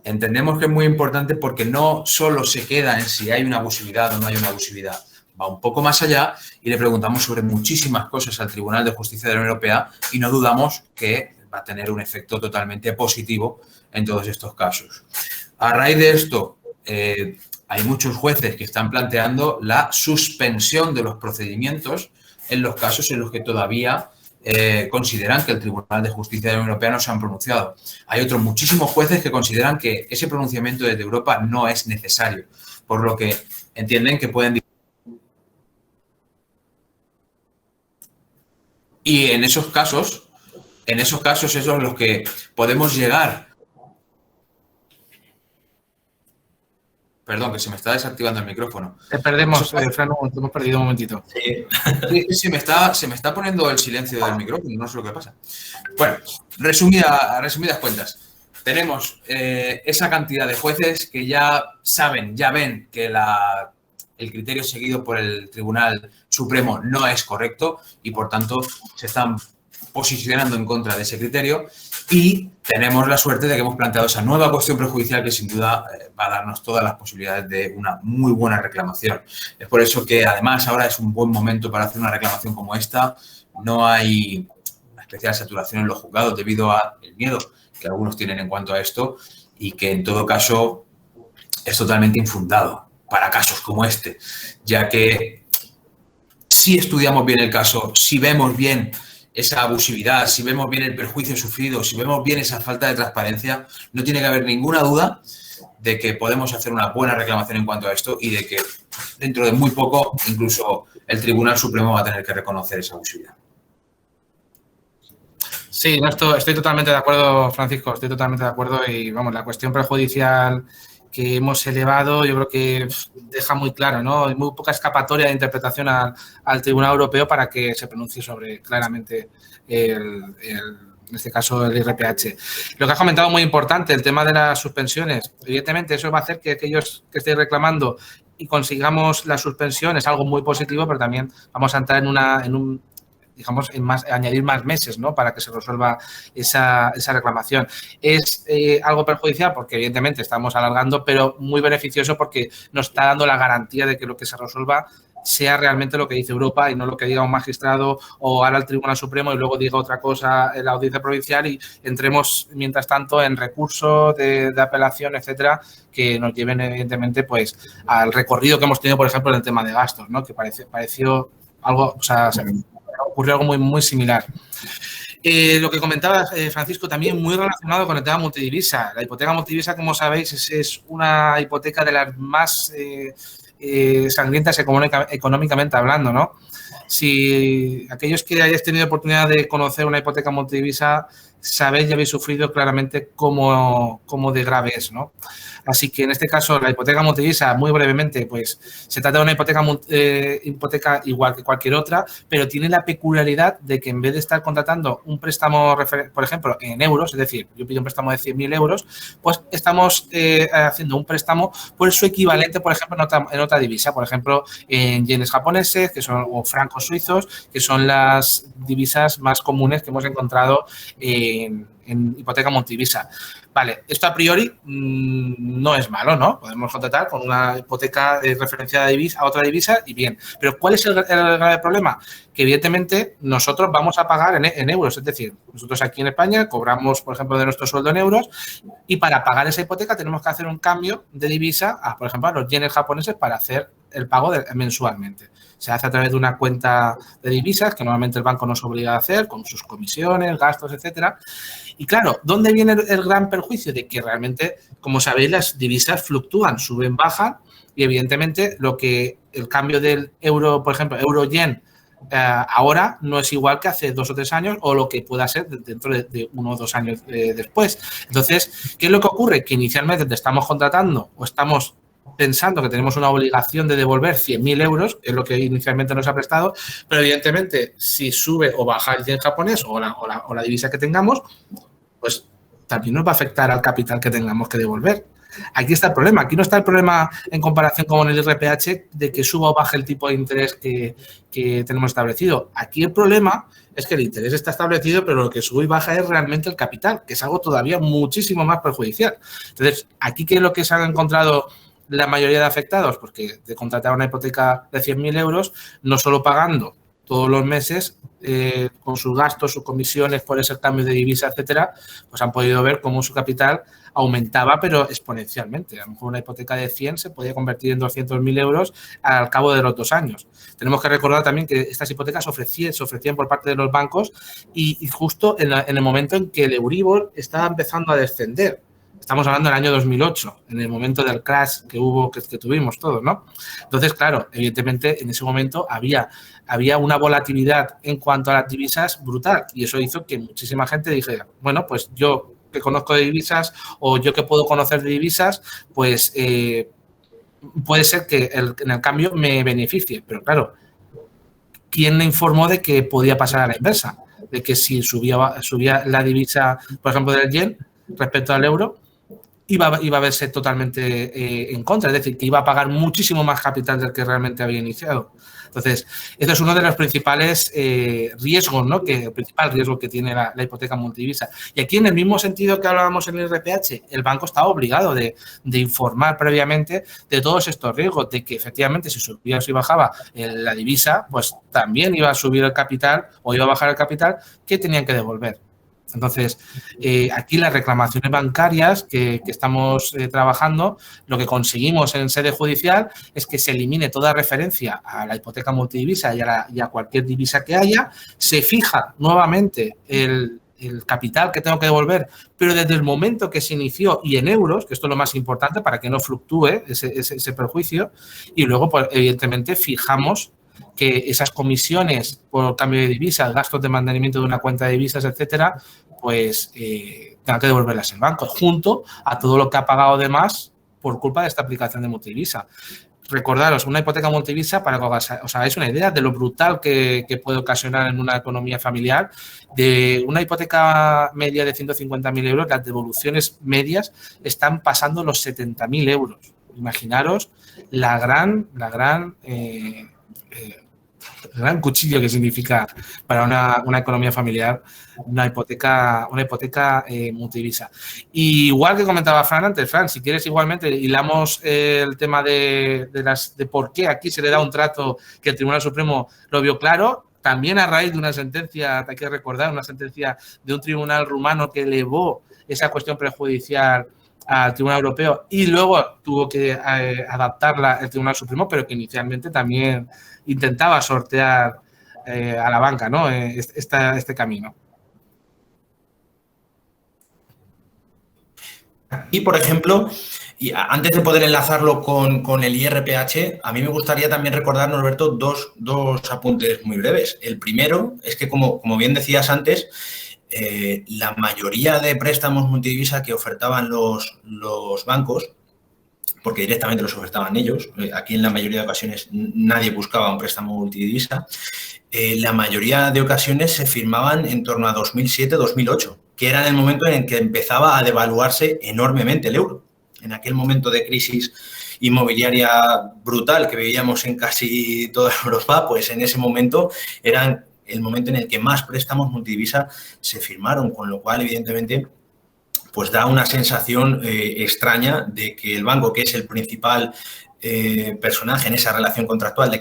entendemos que es muy importante porque no solo se queda en si hay una abusividad o no hay una abusividad, va un poco más allá y le preguntamos sobre muchísimas cosas al Tribunal de Justicia de la Unión Europea y no dudamos que va a tener un efecto totalmente positivo en todos estos casos. A raíz de esto, hay muchos jueces que están planteando la suspensión de los procedimientos en los casos en los que todavía consideran que el Tribunal de Justicia de la Unión Europea no se han pronunciado. Hay otros muchísimos jueces que consideran que ese pronunciamiento desde Europa no es necesario, por lo que entienden que pueden. Y en esos casos esos son los que podemos llegar. Perdón, que se me está desactivando el micrófono. Te perdemos, Fran, te hemos perdido un momentito. Sí, se me está poniendo el silencio del micrófono, no sé lo que pasa. Bueno, resumidas cuentas. Tenemos esa cantidad de jueces que ya saben, ya ven que el criterio seguido por el Tribunal Supremo no es correcto y, por tanto, se están posicionando en contra de ese criterio y tenemos la suerte de que hemos planteado esa nueva cuestión prejudicial que sin duda va a darnos todas las posibilidades de una muy buena reclamación. Es por eso que además ahora es un buen momento para hacer una reclamación como esta. No hay una especial saturación en los juzgados debido al miedo que algunos tienen en cuanto a esto y que en todo caso es totalmente infundado para casos como este, ya que si estudiamos bien el caso, si vemos bien esa abusividad, si vemos bien el perjuicio sufrido, si vemos bien esa falta de transparencia, no tiene que haber ninguna duda de que podemos hacer una buena reclamación en cuanto a esto y de que dentro de muy poco incluso el Tribunal Supremo va a tener que reconocer esa abusividad. Sí, no, estoy totalmente de acuerdo, Francisco, estoy totalmente de acuerdo y, vamos, la cuestión prejudicial que hemos elevado yo creo que deja muy claro, ¿no? Hay muy poca escapatoria de interpretación al Tribunal Europeo para que se pronuncie sobre claramente en este caso el IRPH. Lo que has comentado muy importante, el tema de las suspensiones. Evidentemente eso va a hacer que aquellos que estéis reclamando y consigamos la suspensión es algo muy positivo, pero también vamos a entrar digamos, añadir más meses, ¿no? Para que se resuelva esa reclamación. Es algo perjudicial porque, evidentemente, estamos alargando, pero muy beneficioso porque nos está dando la garantía de que lo que se resuelva sea realmente lo que dice Europa y no lo que diga un magistrado o ahora el Tribunal Supremo y luego diga otra cosa en la audiencia provincial y entremos, mientras tanto, en recursos de apelación, etcétera, que nos lleven, evidentemente, pues al recorrido que hemos tenido, por ejemplo, en el tema de gastos, ¿no? Que pareció algo, o sea, ocurrió algo muy, muy similar. Lo que comentabas, Francisco, también muy relacionado con el tema multidivisa. La hipoteca multidivisa, como sabéis, es una hipoteca de las más sangrientas económicamente hablando, ¿no? Si aquellos que hayáis tenido oportunidad de conocer una hipoteca multidivisa, sabéis y habéis sufrido claramente cómo de grave es, ¿no? Así que en este caso, la hipoteca multidivisa, muy brevemente, pues se trata de una hipoteca igual que cualquier otra, pero tiene la peculiaridad de que en vez de estar contratando un préstamo, por ejemplo, en euros, es decir, yo pido un préstamo de 100.000 euros, pues estamos haciendo un préstamo por su equivalente, por ejemplo, en otra divisa, por ejemplo, en yenes japoneses o francos suizos, que son las divisas más comunes que hemos encontrado en hipoteca multidivisa. Vale, esto a priori no es malo, ¿no? Podemos contratar con una hipoteca referenciada a otra divisa y bien. Pero ¿cuál es el grave problema? Que evidentemente nosotros vamos a pagar en euros. Es decir, nosotros aquí en España cobramos, por ejemplo, de nuestro sueldo en euros y para pagar esa hipoteca tenemos que hacer un cambio de divisa, por ejemplo, a los yenes japoneses para hacer el pago mensualmente. Se hace a través de una cuenta de divisas que normalmente el banco nos obliga a hacer con sus comisiones, gastos, etcétera. Y claro, ¿dónde viene el gran perjuicio? De que realmente, como sabéis, las divisas fluctúan, suben, bajan y evidentemente el cambio del euro, por ejemplo, euro-yen, ahora no es igual que hace 2 o 3 años o lo que pueda ser dentro de 1 o 2 años después. Entonces, ¿qué es lo que ocurre? Que inicialmente te estamos contratando o estamos pensando que tenemos una obligación de devolver 100.000 euros, que es lo que inicialmente nos ha prestado, pero evidentemente si sube o baja el yen japonés o la divisa que tengamos, pues también nos va a afectar al capital que tengamos que devolver. Aquí está el problema. Aquí no está el problema en comparación con el IRPH de que suba o baje el tipo de interés que tenemos establecido. Aquí el problema es que el interés está establecido, pero lo que sube y baja es realmente el capital, que es algo todavía muchísimo más perjudicial. Entonces, aquí, ¿qué es lo que se han encontrado la mayoría de afectados? Porque de contratar una hipoteca de 100.000 euros, no solo pagando todos los meses con sus gastos, sus comisiones por ese cambio de divisa, etcétera, pues han podido ver cómo su capital aumentaba, pero exponencialmente. A lo mejor una hipoteca de 100 se podía convertir en 200.000 euros al cabo de los 2 años. Tenemos que recordar también que estas hipotecas se ofrecían por parte de los bancos y justo en el momento en que el Euribor estaba empezando a descender. Estamos hablando del año 2008, en el momento del crash que tuvimos todos, ¿no? Entonces, claro, evidentemente en ese momento había una volatilidad en cuanto a las divisas brutal y eso hizo que muchísima gente dijera, bueno, pues yo que conozco de divisas o yo que puedo conocer de divisas, pues puede ser que en el cambio me beneficie. Pero claro, ¿quién le informó de que podía pasar a la inversa? De que si subía la divisa, por ejemplo, del yen respecto al euro, iba a verse totalmente en contra, es decir, que iba a pagar muchísimo más capital del que realmente había iniciado. Entonces, esto es uno de los principales riesgos, ¿no? El principal riesgo que tiene la hipoteca multidivisa. Y aquí, en el mismo sentido que hablábamos en el IRPH, el banco está obligado de informar previamente de todos estos riesgos, de que efectivamente si subía o si bajaba la divisa, pues también iba a subir el capital o iba a bajar el capital que tenían que devolver. Entonces, aquí las reclamaciones bancarias que estamos trabajando, lo que conseguimos en sede judicial es que se elimine toda referencia a la hipoteca multidivisa y a cualquier divisa que haya, se fija nuevamente el capital que tengo que devolver, pero desde el momento que se inició y en euros, que esto es lo más importante para que no fluctúe ese perjuicio, y luego, pues, evidentemente, fijamos que esas comisiones por cambio de divisas, gastos de mantenimiento de una cuenta de divisas, etcétera, pues tengan que devolverlas el banco, junto a todo lo que ha pagado de más por culpa de esta aplicación de multidivisa. Recordaros, una hipoteca multidivisa, para que os hagáis una idea de lo brutal que puede ocasionar en una economía familiar, de una hipoteca media de 150.000 euros, las devoluciones medias están pasando los 70.000 euros. Imaginaros la gran cuchillo que significa para una economía familiar una hipoteca multidivisa. Y igual que comentaba Fran antes, Fran, si quieres igualmente hilamos el tema de por qué aquí se le da un trato que el Tribunal Supremo lo vio claro, también a raíz de una sentencia, hay que recordar, una sentencia de un tribunal rumano que elevó esa cuestión prejudicial al Tribunal Europeo y luego tuvo que adaptarla el Tribunal Supremo, pero que inicialmente también intentaba sortear a la banca, ¿no? Este camino. Y, por ejemplo, y antes de poder enlazarlo con el IRPH, a mí me gustaría también recordar, Norberto, dos apuntes muy breves. El primero es que, como bien decías antes, la mayoría de préstamos multidivisa que ofertaban los bancos, porque directamente los ofertaban ellos, aquí en la mayoría de ocasiones nadie buscaba un préstamo multidivisa, la mayoría de ocasiones se firmaban en torno a 2007-2008, que era el momento en el que empezaba a devaluarse enormemente el euro. En aquel momento de crisis inmobiliaria brutal que vivíamos en casi toda Europa, pues en ese momento eran el momento en el que más préstamos multidivisa se firmaron, con lo cual, evidentemente, pues da una sensación extraña de que el banco, que es el principal personaje en esa relación contractual, de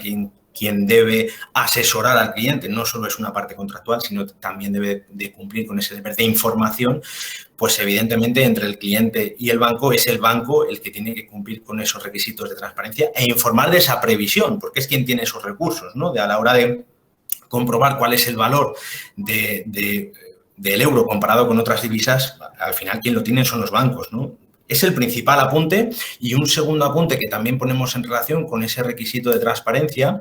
quien debe asesorar al cliente, no solo es una parte contractual, sino también debe de cumplir con ese deber de información, pues evidentemente entre el cliente y el banco es el banco el que tiene que cumplir con esos requisitos de transparencia e informar de esa previsión, porque es quien tiene esos recursos, ¿no? A la hora de comprobar cuál es el valor del euro comparado con otras divisas, al final quien lo tiene son los bancos, ¿no? Es el principal apunte. Y un segundo apunte que también ponemos en relación con ese requisito de transparencia,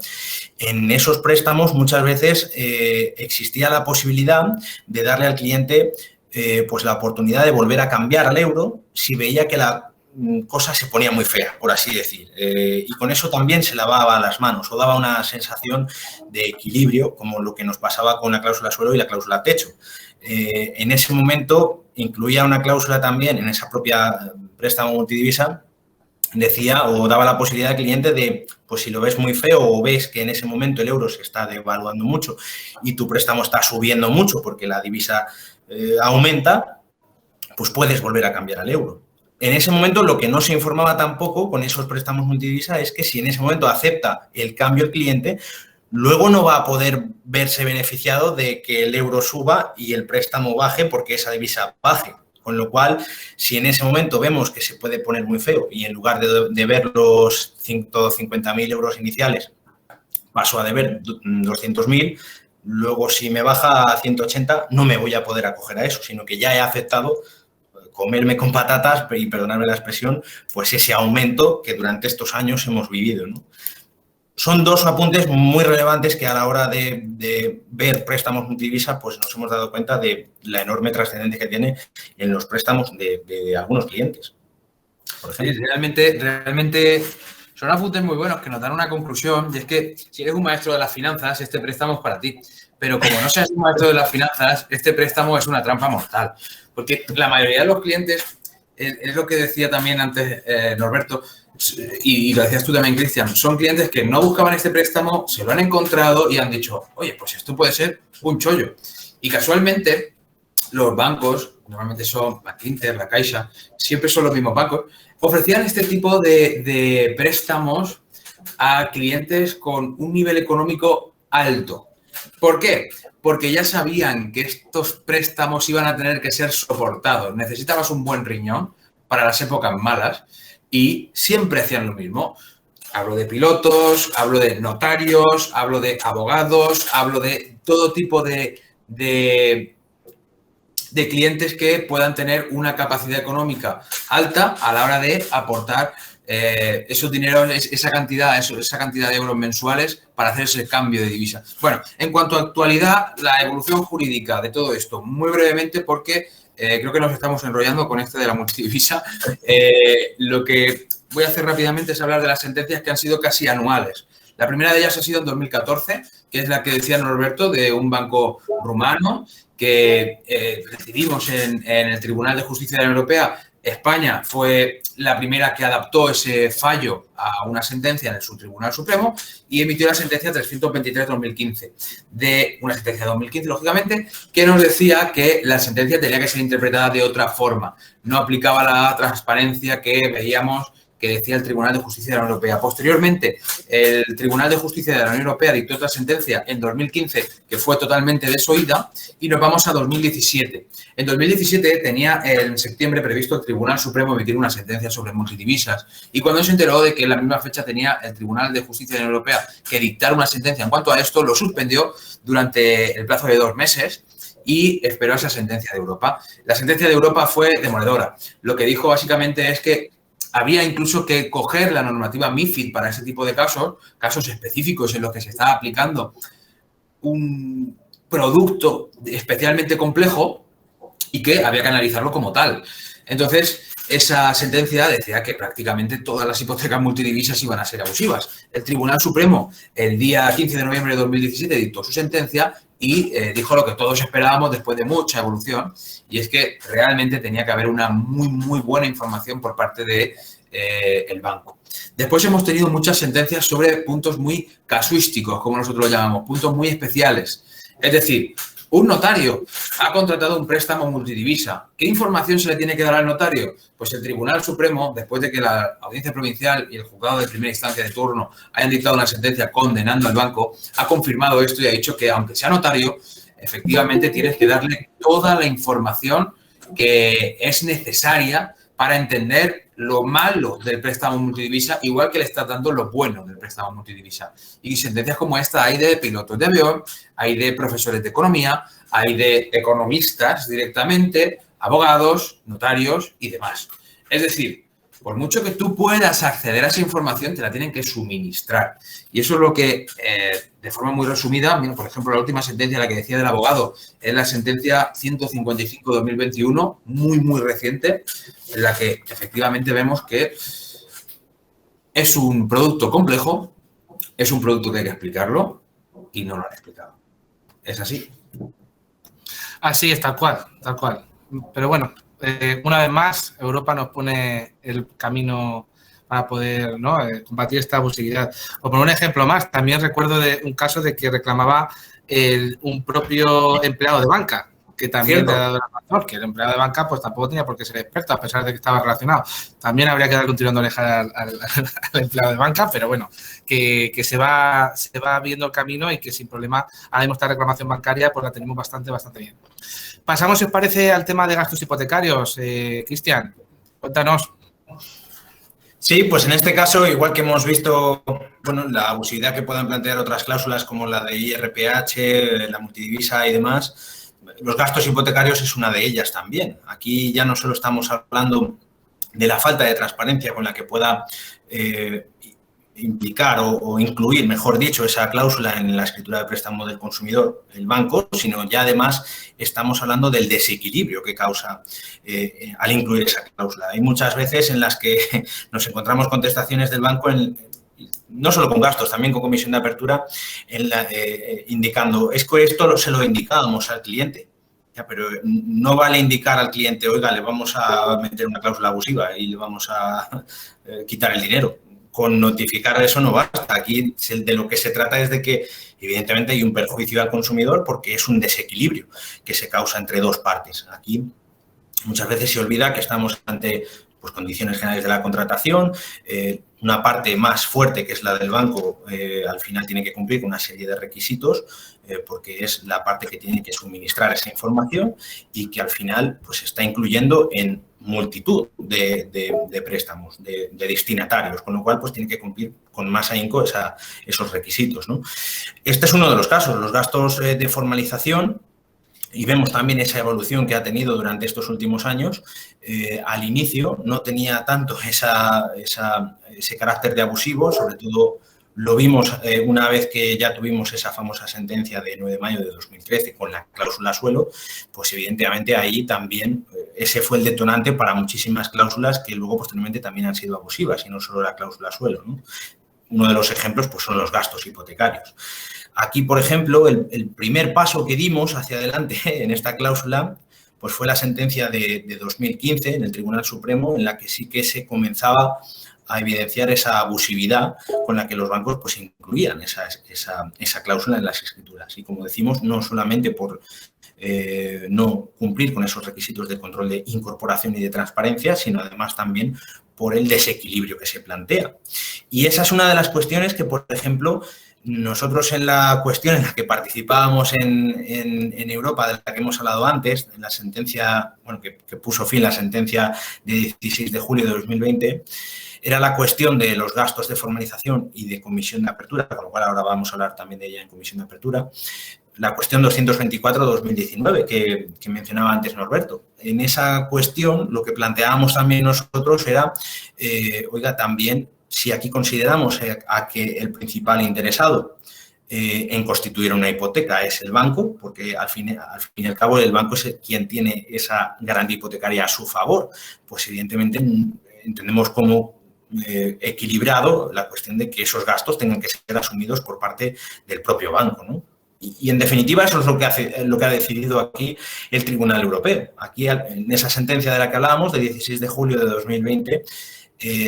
en esos préstamos muchas veces existía la posibilidad de darle al cliente pues la oportunidad de volver a cambiar al euro si veía que la cosa se ponía muy fea, por así decir. Y con eso también se lavaba las manos o daba una sensación de equilibrio, como lo que nos pasaba con la cláusula suelo y la cláusula techo. En ese momento incluía una cláusula también en esa propia préstamo multidivisa, decía o daba la posibilidad al cliente de, pues si lo ves muy feo o ves que en ese momento el euro se está devaluando mucho y tu préstamo está subiendo mucho porque la divisa aumenta, pues puedes volver a cambiar al euro. En ese momento lo que no se informaba tampoco con esos préstamos multidivisa es que si en ese momento acepta el cambio el cliente, luego no va a poder verse beneficiado de que el euro suba y el préstamo baje porque esa divisa baje. Con lo cual, si en ese momento vemos que se puede poner muy feo y en lugar de ver los 150.000 euros iniciales, paso a deber 200.000, luego si me baja a 180 no me voy a poder acoger a eso, sino que ya he aceptado comerme con patatas, y perdonadme la expresión, pues ese aumento que durante estos años hemos vivido, ¿no? Son dos apuntes muy relevantes que a la hora de ver préstamos multidivisa, pues nos hemos dado cuenta de la enorme trascendencia que tiene en los préstamos de algunos clientes. Por ejemplo. Sí, realmente son apuntes muy buenos que nos dan una conclusión, y es que si eres un maestro de las finanzas, este préstamo es para ti. Pero como no seas un maestro de las finanzas, este préstamo es una trampa mortal. Porque la mayoría de los clientes es lo que decía también antes Norberto, y lo decías tú también, Cristian, son clientes que no buscaban este préstamo, se lo han encontrado y han dicho, oye, pues esto puede ser un chollo. Y casualmente los bancos, normalmente son Bankinter, La Caixa, siempre son los mismos bancos, ofrecían este tipo de préstamos a clientes con un nivel económico alto. ¿Por qué? Porque ya sabían que estos préstamos iban a tener que ser soportados. Necesitabas un buen riñón para las épocas malas y siempre hacían lo mismo. Hablo de pilotos, hablo de notarios, hablo de abogados, hablo de todo tipo de clientes que puedan tener una capacidad económica alta a la hora de aportar esos dineros, esa cantidad de euros mensuales para hacer ese cambio de divisa. Bueno, en cuanto a actualidad, la evolución jurídica de todo esto, muy brevemente, porque creo que nos estamos enrollando con esto de la multidivisa. Lo que voy a hacer rápidamente es hablar de las sentencias que han sido casi anuales. La primera de ellas ha sido en 2014, que es la que decía Norberto, de un banco rumano, que recibimos en el Tribunal de Justicia de la Unión Europea. España fue la primera que adaptó ese fallo a una sentencia en el Tribunal Supremo y emitió la sentencia 323-2015, de una sentencia de 2015, lógicamente, que nos decía que la sentencia tenía que ser interpretada de otra forma. No aplicaba la transparencia que veíamos que decía el Tribunal de Justicia de la Unión Europea. Posteriormente, el Tribunal de Justicia de la Unión Europea dictó otra sentencia en 2015 que fue totalmente desoída y nos vamos a 2017. En 2017 tenía en septiembre previsto el Tribunal Supremo emitir una sentencia sobre multidivisas y cuando se enteró de que en la misma fecha tenía el Tribunal de Justicia de la Unión Europea que dictar una sentencia en cuanto a esto, lo suspendió durante el plazo de 2 meses y esperó esa sentencia de Europa. La sentencia de Europa fue demoledora. Lo que dijo básicamente es que había incluso que coger la normativa MiFID para ese tipo de casos específicos en los que se estaba aplicando un producto especialmente complejo y que había que analizarlo como tal. Entonces, esa sentencia decía que prácticamente todas las hipotecas multidivisas iban a ser abusivas. El Tribunal Supremo, el día 15 de noviembre de 2017, dictó su sentencia y dijo lo que todos esperábamos después de mucha evolución, y es que realmente tenía que haber una muy buena información por parte de el banco. Después hemos tenido muchas sentencias sobre puntos muy casuísticos, como nosotros lo llamamos, puntos muy especiales. Es decir, un notario ha contratado un préstamo multidivisa. ¿Qué información se le tiene que dar al notario? Pues el Tribunal Supremo, después de que la Audiencia Provincial y el Juzgado de Primera Instancia de turno hayan dictado una sentencia condenando al banco, ha confirmado esto y ha dicho que, aunque sea notario, efectivamente tienes que darle toda la información que es necesaria para entender lo malo del préstamo multidivisa, igual que le estás dando lo bueno del préstamo multidivisa. Y sentencias como esta hay de pilotos de avión, hay de profesores de economía, hay de economistas directamente, abogados, notarios y demás. Es decir, por mucho que tú puedas acceder a esa información, te la tienen que suministrar. Y eso es lo que, de forma muy resumida, mira, por ejemplo, la última sentencia, la que decía del abogado, es la sentencia 155-2021, muy reciente, en la que efectivamente vemos que es un producto complejo, es un producto que hay que explicarlo y no lo han explicado. ¿Es así? Así es, tal cual. Pero bueno, una vez más, Europa nos pone el camino para poder, ¿no?, combatir esta abusividad. O por un ejemplo más, también recuerdo de un caso de que reclamaba un propio empleado de banca, que también le ha dado la razón, que el empleado de banca pues tampoco tenía por qué ser experto, a pesar de que estaba relacionado. También habría que darle un tirón de oreja al empleado de banca, pero bueno, que se va viendo el camino y que sin problema ahora mismo esta reclamación bancaria pues la tenemos bastante bien. Pasamos, si os parece, al tema de gastos hipotecarios. Cristian, cuéntanos. Sí, pues en este caso, igual que hemos visto, bueno, la abusividad que puedan plantear otras cláusulas como la de IRPH, la multidivisa y demás, los gastos hipotecarios es una de ellas también. Aquí ya no solo estamos hablando de la falta de transparencia con la que pueda implicar o incluir, mejor dicho, esa cláusula en la escritura de préstamo del consumidor, el banco, sino ya además estamos hablando del desequilibrio que causa al incluir esa cláusula. Hay muchas veces en las que nos encontramos contestaciones del banco, no solo con gastos, también con comisión de apertura, indicando, es que esto se lo indicábamos al cliente. Ya, pero no vale indicar al cliente, oiga, le vamos a meter una cláusula abusiva y le vamos a quitar el dinero. Con notificar eso no basta. Aquí de lo que se trata es de que, evidentemente, hay un perjuicio al consumidor porque es un desequilibrio que se causa entre dos partes. Aquí muchas veces se olvida que estamos ante pues, condiciones generales de la contratación, una parte más fuerte, que es la del banco, al final tiene que cumplir con una serie de requisitos porque es la parte que tiene que suministrar esa información y que al final pues, está incluyendo en multitud de préstamos, de destinatarios, con lo cual pues tiene que cumplir con más ahínco esos requisitos, ¿no? Este es uno de los casos, los gastos de formalización. Y vemos también esa evolución que ha tenido durante estos últimos años. Al inicio no tenía tanto ese carácter de abusivo, sobre todo lo vimos una vez que ya tuvimos esa famosa sentencia de 9 de mayo de 2013 con la cláusula suelo, pues evidentemente ahí también ese fue el detonante para muchísimas cláusulas que luego posteriormente también han sido abusivas y no solo la cláusula suelo, ¿no? Uno de los ejemplos pues, son los gastos hipotecarios. Aquí, por ejemplo, el primer paso que dimos hacia adelante en esta cláusula pues fue la sentencia de 2015 en el Tribunal Supremo, en la que sí que se comenzaba a evidenciar esa abusividad con la que los bancos pues, incluían esa cláusula en las escrituras. Y como decimos, no solamente por no cumplir con esos requisitos de control de incorporación y de transparencia, sino además también por el desequilibrio que se plantea. Y esa es una de las cuestiones que, por ejemplo, nosotros en la cuestión en la que participábamos en Europa, de la que hemos hablado antes, en la sentencia, bueno, que puso fin la sentencia de 16 de julio de 2020, era la cuestión de los gastos de formalización y de comisión de apertura, con lo cual ahora vamos a hablar también de ella en comisión de apertura, la cuestión 224-2019 que mencionaba antes Norberto. En esa cuestión lo que planteábamos también nosotros era, oiga, también si aquí consideramos a que el principal interesado en constituir una hipoteca es el banco, porque al fin y al cabo el banco es quien tiene esa garantía hipotecaria a su favor, pues evidentemente entendemos como equilibrado la cuestión de que esos gastos tengan que ser asumidos por parte del propio banco, ¿no? Y en definitiva eso es lo que ha decidido aquí el Tribunal Europeo. Aquí en esa sentencia de la que hablábamos, de 16 de julio de 2020,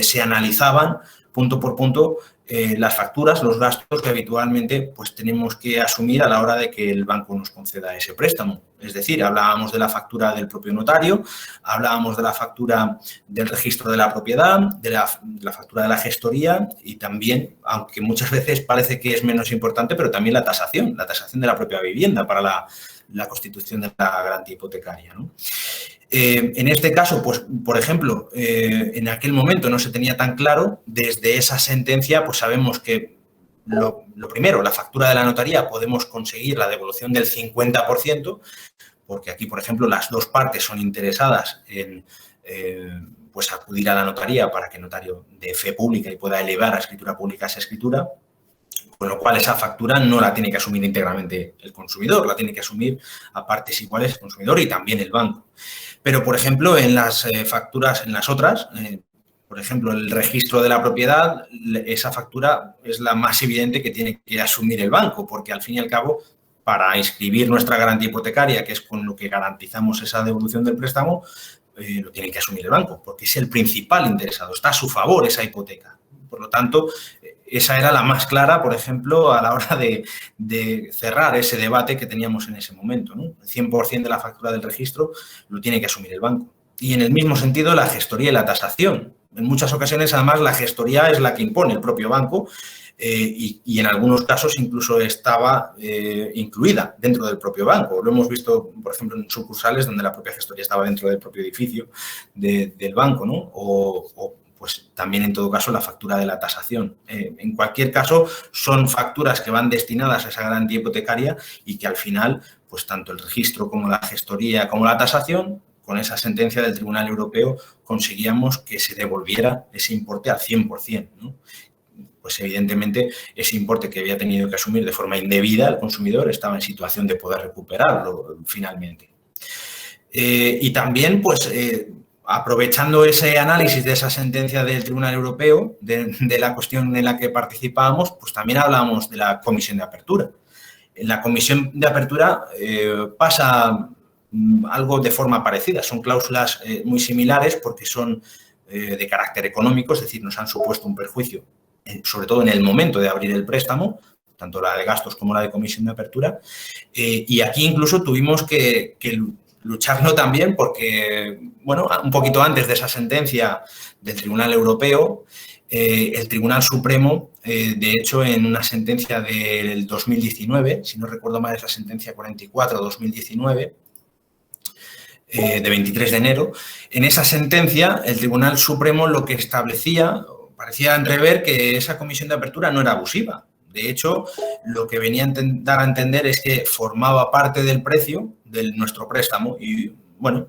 se analizaban punto por punto las facturas, los gastos que habitualmente pues, tenemos que asumir a la hora de que el banco nos conceda ese préstamo. Es decir, hablábamos de la factura del propio notario, hablábamos de la factura del registro de la propiedad, de la factura de la gestoría y también, aunque muchas veces parece que es menos importante, pero también la tasación de la propia vivienda para la constitución de la garantía hipotecaria, ¿no? En este caso, pues, por ejemplo, en aquel momento no se tenía tan claro. Desde esa sentencia, pues sabemos que lo primero, la factura de la notaría, podemos conseguir la devolución del 50%, porque aquí, por ejemplo, las dos partes son interesadas en pues acudir a la notaría para que el notario dé fe pública y pueda elevar a escritura pública esa escritura. Con lo cual, esa factura no la tiene que asumir íntegramente el consumidor, la tiene que asumir a partes iguales el consumidor y también el banco. Pero, por ejemplo, en las facturas, en las otras, por ejemplo, el registro de la propiedad, esa factura es la más evidente que tiene que asumir el banco, porque al fin y al cabo, para inscribir nuestra garantía hipotecaria, que es con lo que garantizamos esa devolución del préstamo, lo tiene que asumir el banco, porque es el principal interesado, está a su favor esa hipoteca. Por lo tanto, esa era la más clara, por ejemplo, a la hora de cerrar ese debate que teníamos en ese momento, ¿no? El 100% de la factura del registro lo tiene que asumir el banco. Y en el mismo sentido, la gestoría y la tasación. En muchas ocasiones, además, la gestoría es la que impone el propio banco y en algunos casos incluso estaba incluida dentro del propio banco. Lo hemos visto, por ejemplo, en sucursales donde la propia gestoría estaba dentro del propio edificio del banco, ¿no? O pues también en todo caso la factura de la tasación. En cualquier caso, son facturas que van destinadas a esa garantía hipotecaria y que al final, pues tanto el registro como la gestoría como la tasación, con esa sentencia del Tribunal Europeo conseguíamos que se devolviera ese importe al 100%, ¿no? Pues evidentemente ese importe que había tenido que asumir de forma indebida el consumidor estaba en situación de poder recuperarlo finalmente. Y también, pues, aprovechando ese análisis de esa sentencia del Tribunal Europeo, de la cuestión en la que participábamos, pues también hablamos de la comisión de apertura. En la comisión de apertura pasa algo de forma parecida. Son cláusulas muy similares porque son de carácter económico, es decir, nos han supuesto un perjuicio, sobre todo en el momento de abrir el préstamo, tanto la de gastos como la de comisión de apertura. Y aquí incluso tuvimos que lucharlo también porque, bueno, un poquito antes de esa sentencia del Tribunal Europeo, el Tribunal Supremo, de hecho, en una sentencia del 2019, si no recuerdo mal, es la sentencia 44-2019, de 23 de enero, en esa sentencia el Tribunal Supremo lo que establecía, parecía entrever que esa comisión de apertura no era abusiva. De hecho, lo que venía a dar a entender es que formaba parte del precio de nuestro préstamo y, bueno,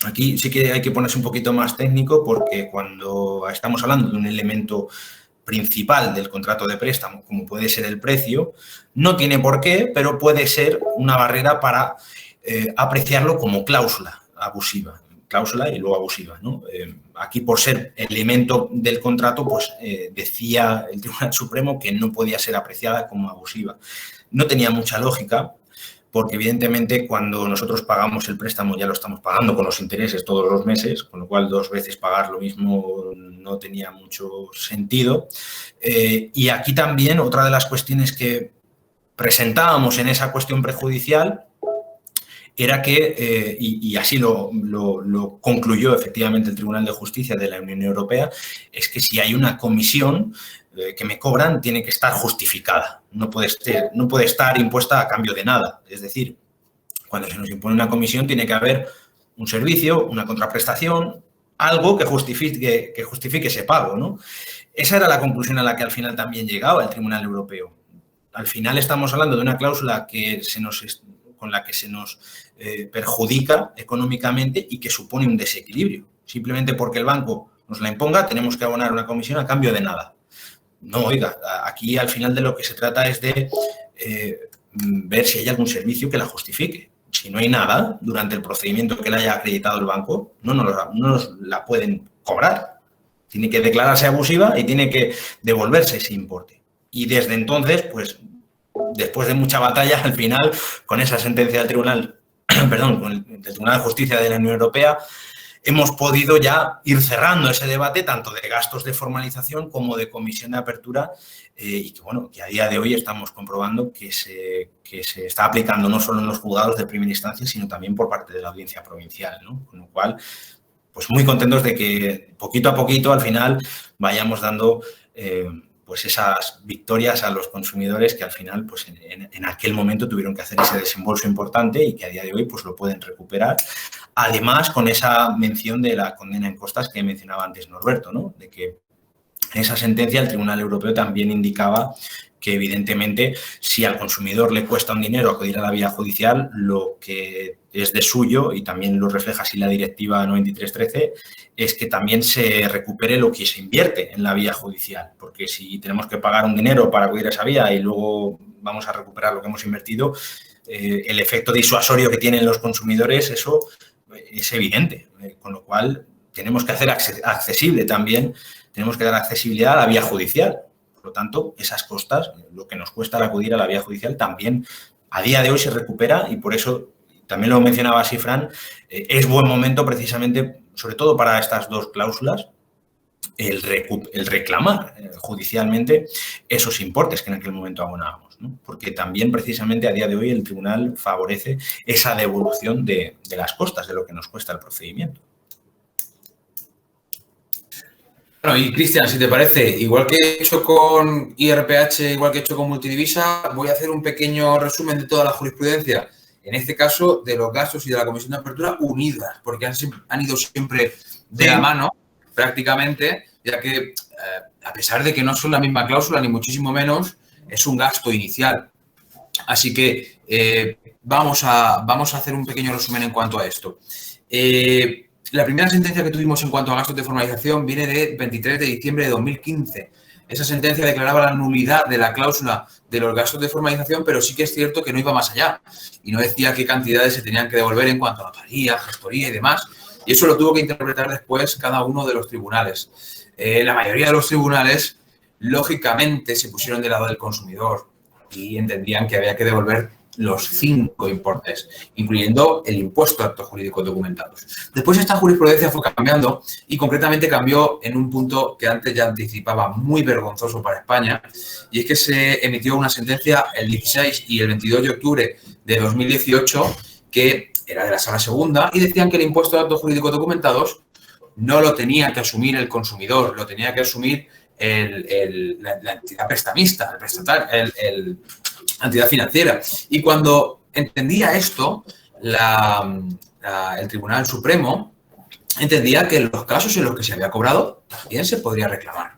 aquí sí que hay que ponerse un poquito más técnico porque cuando estamos hablando de un elemento principal del contrato de préstamo, como puede ser el precio, no tiene por qué, pero puede ser una barrera para apreciarlo como cláusula abusiva, cláusula y luego abusiva, ¿no? Aquí, por ser elemento del contrato, pues decía el Tribunal Supremo que no podía ser apreciada como abusiva. No tenía mucha lógica, porque evidentemente cuando nosotros pagamos el préstamo ya lo estamos pagando con los intereses todos los meses, con lo cual 2 veces pagar lo mismo no tenía mucho sentido. Y aquí también otra de las cuestiones que presentábamos en esa cuestión prejudicial era que, y así lo concluyó efectivamente el Tribunal de Justicia de la Unión Europea, es que si hay una comisión que me cobran, tiene que estar justificada. No puede estar impuesta a cambio de nada. Es decir, cuando se nos impone una comisión tiene que haber un servicio, una contraprestación, algo que justifique ese pago, ¿no? Esa era la conclusión a la que al final también llegaba el Tribunal Europeo. Al final estamos hablando de una cláusula con la que se nos perjudica económicamente y que supone un desequilibrio. Simplemente porque el banco nos la imponga, tenemos que abonar una comisión a cambio de nada. No, oiga, aquí al final de lo que se trata es de ver si hay algún servicio que la justifique. Si no hay nada durante el procedimiento que le haya acreditado el banco, no nos la pueden cobrar. Tiene que declararse abusiva y tiene que devolverse ese importe. Y desde entonces, pues, después de mucha batalla, al final, con esa sentencia del Tribunal de Justicia de la Unión Europea, hemos podido ya ir cerrando ese debate tanto de gastos de formalización como de comisión de apertura y que, bueno, que a día de hoy estamos comprobando que se está aplicando no solo en los juzgados de primera instancia, sino también por parte de la audiencia provincial, ¿no? Con lo cual, pues muy contentos de que poquito a poquito al final vayamos dando pues esas victorias a los consumidores que al final pues en aquel momento tuvieron que hacer ese desembolso importante y que a día de hoy pues lo pueden recuperar. Además, con esa mención de la condena en costas que mencionaba antes Norberto, ¿no? De que en esa sentencia el Tribunal Europeo también indicaba que evidentemente si al consumidor le cuesta un dinero acudir a la vía judicial, lo que es de suyo, y también lo refleja así la Directiva 93/13, es que también se recupere lo que se invierte en la vía judicial, porque si tenemos que pagar un dinero para acudir a esa vía y luego vamos a recuperar lo que hemos invertido, el efecto disuasorio que tienen los consumidores, eso es evidente, con lo cual tenemos que hacer accesible también, tenemos que dar accesibilidad a la vía judicial. Por lo tanto, esas costas, lo que nos cuesta al acudir a la vía judicial, también a día de hoy se recupera y por eso, también lo mencionaba así Fran, es buen momento precisamente, sobre todo para estas dos cláusulas, el reclamar judicialmente esos importes que en aquel momento abonábamos, ¿no? Porque también precisamente a día de hoy el tribunal favorece esa devolución de las costas, de lo que nos cuesta el procedimiento. Bueno, y Cristian, si te parece, igual que he hecho con IRPH, igual que he hecho con multidivisa, voy a hacer un pequeño resumen de toda la jurisprudencia, en este caso de los gastos y de la comisión de apertura unidas, porque han ido siempre de la mano prácticamente, ya que a pesar de que no son la misma cláusula, ni muchísimo menos, es un gasto inicial. Así que vamos a hacer un pequeño resumen en cuanto a esto. La primera sentencia que tuvimos en cuanto a gastos de formalización viene de 23 de diciembre de 2015. Esa sentencia declaraba la nulidad de la cláusula de los gastos de formalización, pero sí que es cierto que no iba más allá y no decía qué cantidades se tenían que devolver en cuanto a notaría, gestoría y demás. Y eso lo tuvo que interpretar después cada uno de los tribunales. La mayoría de los tribunales, lógicamente, se pusieron del lado del consumidor y entendían que había que devolver los 5 importes, incluyendo el impuesto a actos jurídicos documentados. Después esta jurisprudencia fue cambiando y concretamente cambió en un punto que antes ya anticipaba muy vergonzoso para España, y es que se emitió una sentencia el 16 y el 22 de octubre de 2018 que era de la Sala Segunda y decían que el impuesto a actos jurídicos documentados no lo tenía que asumir el consumidor, lo tenía que asumir la entidad prestamista, el prestatario, la entidad financiera. Y cuando entendía esto, el Tribunal Supremo entendía que en los casos en los que se había cobrado también se podría reclamar.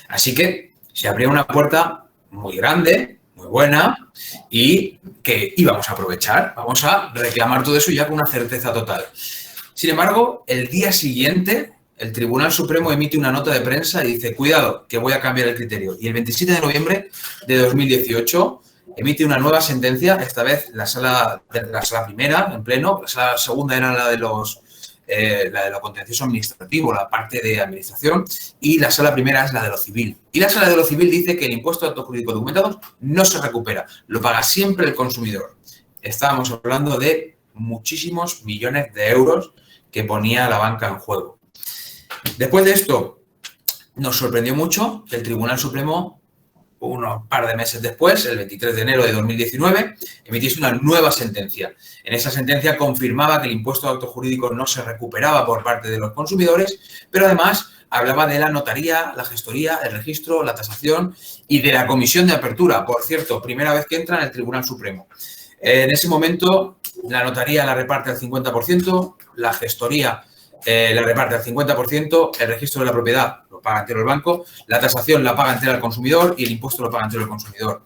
Así que se abría una puerta muy grande, muy buena, y que íbamos a aprovechar. Vamos a reclamar todo eso ya con una certeza total. Sin embargo, el día siguiente, el Tribunal Supremo emite una nota de prensa y dice, cuidado, que voy a cambiar el criterio. Y el 27 de noviembre de 2018 emite una nueva sentencia, esta vez la sala primera, en pleno, la sala segunda era la de lo contencioso administrativo, la parte de administración, y la sala primera es la de lo civil. Y la sala de lo civil dice que el impuesto a actos jurídicos documentados no se recupera, lo paga siempre el consumidor. Estábamos hablando de muchísimos millones de euros que ponía la banca en juego. Después de esto, nos sorprendió mucho que el Tribunal Supremo, unos par de meses después, el 23 de enero de 2019, emitiese una nueva sentencia. En esa sentencia confirmaba que el impuesto de actos jurídicos no se recuperaba por parte de los consumidores, pero además hablaba de la notaría, la gestoría, el registro, la tasación y de la comisión de apertura. Por cierto, primera vez que entra en el Tribunal Supremo. En ese momento, la notaría la reparte al 50%, la gestoría la reparte al 50%, el registro de la propiedad lo paga entero el banco, la tasación la paga entera el consumidor y el impuesto lo paga entero el consumidor.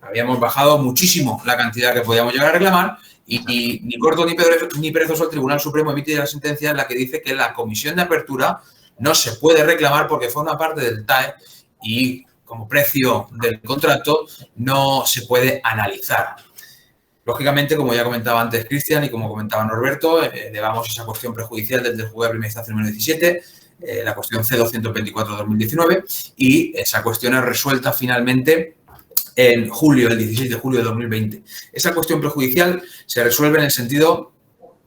Habíamos bajado muchísimo la cantidad que podíamos llegar a reclamar y ni corto ni perezoso el Tribunal Supremo emite la sentencia en la que dice que la comisión de apertura no se puede reclamar porque forma parte del TAE y como precio del contrato no se puede analizar. Lógicamente, como ya comentaba antes Cristian y como comentaba Norberto, elevamos esa cuestión prejudicial desde el juzgado de primera instancia número 17, la cuestión C-224-2019, y esa cuestión es resuelta finalmente en julio, el 16 de julio de 2020. Esa cuestión prejudicial se resuelve en el sentido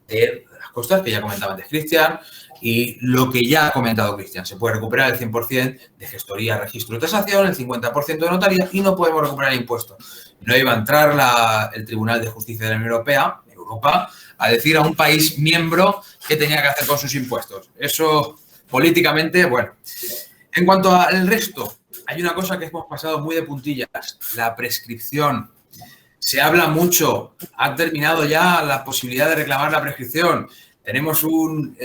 de las cosas que ya comentaba antes Cristian y lo que ya ha comentado Cristian. Se puede recuperar el 100% de gestoría, registro y tasación, el 50% de notaría y no podemos recuperar el impuesto. No iba a entrar el Tribunal de Justicia de la Unión Europea, Europa, a decir a un país miembro qué tenía que hacer con sus impuestos. Eso, políticamente, bueno. En cuanto al resto, hay una cosa que hemos pasado muy de puntillas, la prescripción. Se habla mucho, ha terminado ya la posibilidad de reclamar la prescripción. Tenemos un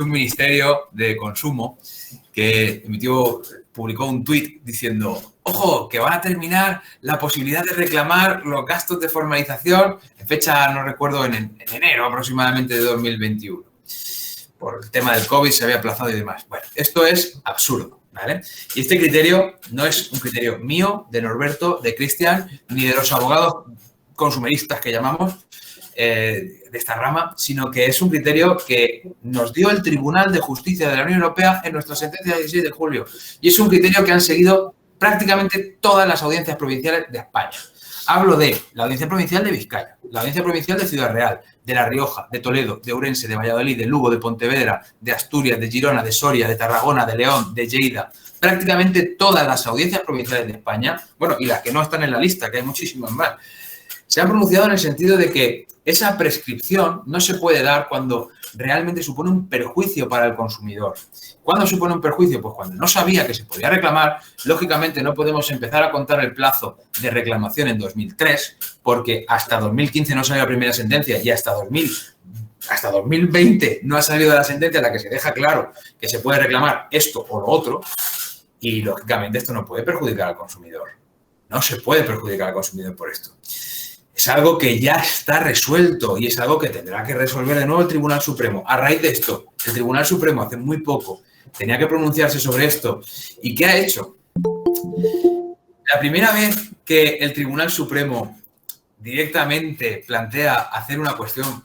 Ministerio de Consumo que publicó un tuit diciendo, ojo, que van a terminar la posibilidad de reclamar los gastos de formalización en fecha, no recuerdo, en enero aproximadamente de 2021. Por el tema del COVID se había aplazado y demás. Bueno, esto es absurdo, ¿vale? Y este criterio no es un criterio mío, de Norberto, de Cristian, ni de los abogados consumeristas que llamamos, de esta rama, sino que es un criterio que nos dio el Tribunal de Justicia de la Unión Europea en nuestra sentencia del 16 de julio. Y es un criterio que han seguido prácticamente todas las audiencias provinciales de España. Hablo de la Audiencia Provincial de Vizcaya, la Audiencia Provincial de Ciudad Real, de La Rioja, de Toledo, de Ourense, de Valladolid, de Lugo, de Pontevedra, de Asturias, de Girona, de Soria, de Tarragona, de León, de Lleida. Prácticamente todas las audiencias provinciales de España, bueno, y las que no están en la lista, que hay muchísimas más, se han pronunciado en el sentido de que esa prescripción no se puede dar cuando realmente supone un perjuicio para el consumidor. ¿Cuándo supone un perjuicio? Pues cuando no sabía que se podía reclamar, lógicamente no podemos empezar a contar el plazo de reclamación en 2003, porque hasta 2015 no salió la primera sentencia y hasta 2020 no ha salido la sentencia en la que se deja claro que se puede reclamar esto o lo otro, y lógicamente esto no puede perjudicar al consumidor. No se puede perjudicar al consumidor por esto. Es algo que ya está resuelto y es algo que tendrá que resolver de nuevo el Tribunal Supremo. A raíz de esto, el Tribunal Supremo hace muy poco tenía que pronunciarse sobre esto. ¿Y qué ha hecho? La primera vez que el Tribunal Supremo directamente plantear una cuestión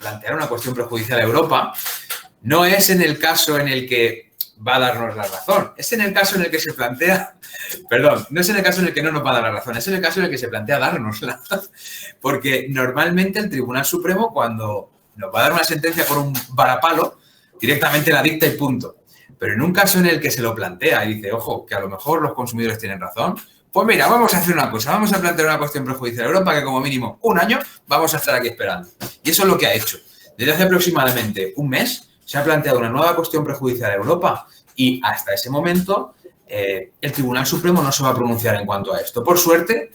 prejudicial a Europa no es en el caso en el que va a darnos la razón. Es en el caso en el que se plantea, perdón, no es en el caso en el que no nos va a dar la razón, es en el caso en el que se plantea dárnosla. Porque normalmente el Tribunal Supremo, cuando nos va a dar una sentencia por un varapalo, directamente la dicta y punto. Pero en un caso en el que se lo plantea y dice, ojo, que a lo mejor los consumidores tienen razón, pues mira, vamos a hacer una cosa, vamos a plantear una cuestión prejudicial a Europa que como mínimo un año vamos a estar aquí esperando. Y eso es lo que ha hecho. Desde hace aproximadamente un mes se ha planteado una nueva cuestión prejudicial a Europa y hasta ese momento el Tribunal Supremo no se va a pronunciar en cuanto a esto. Por suerte,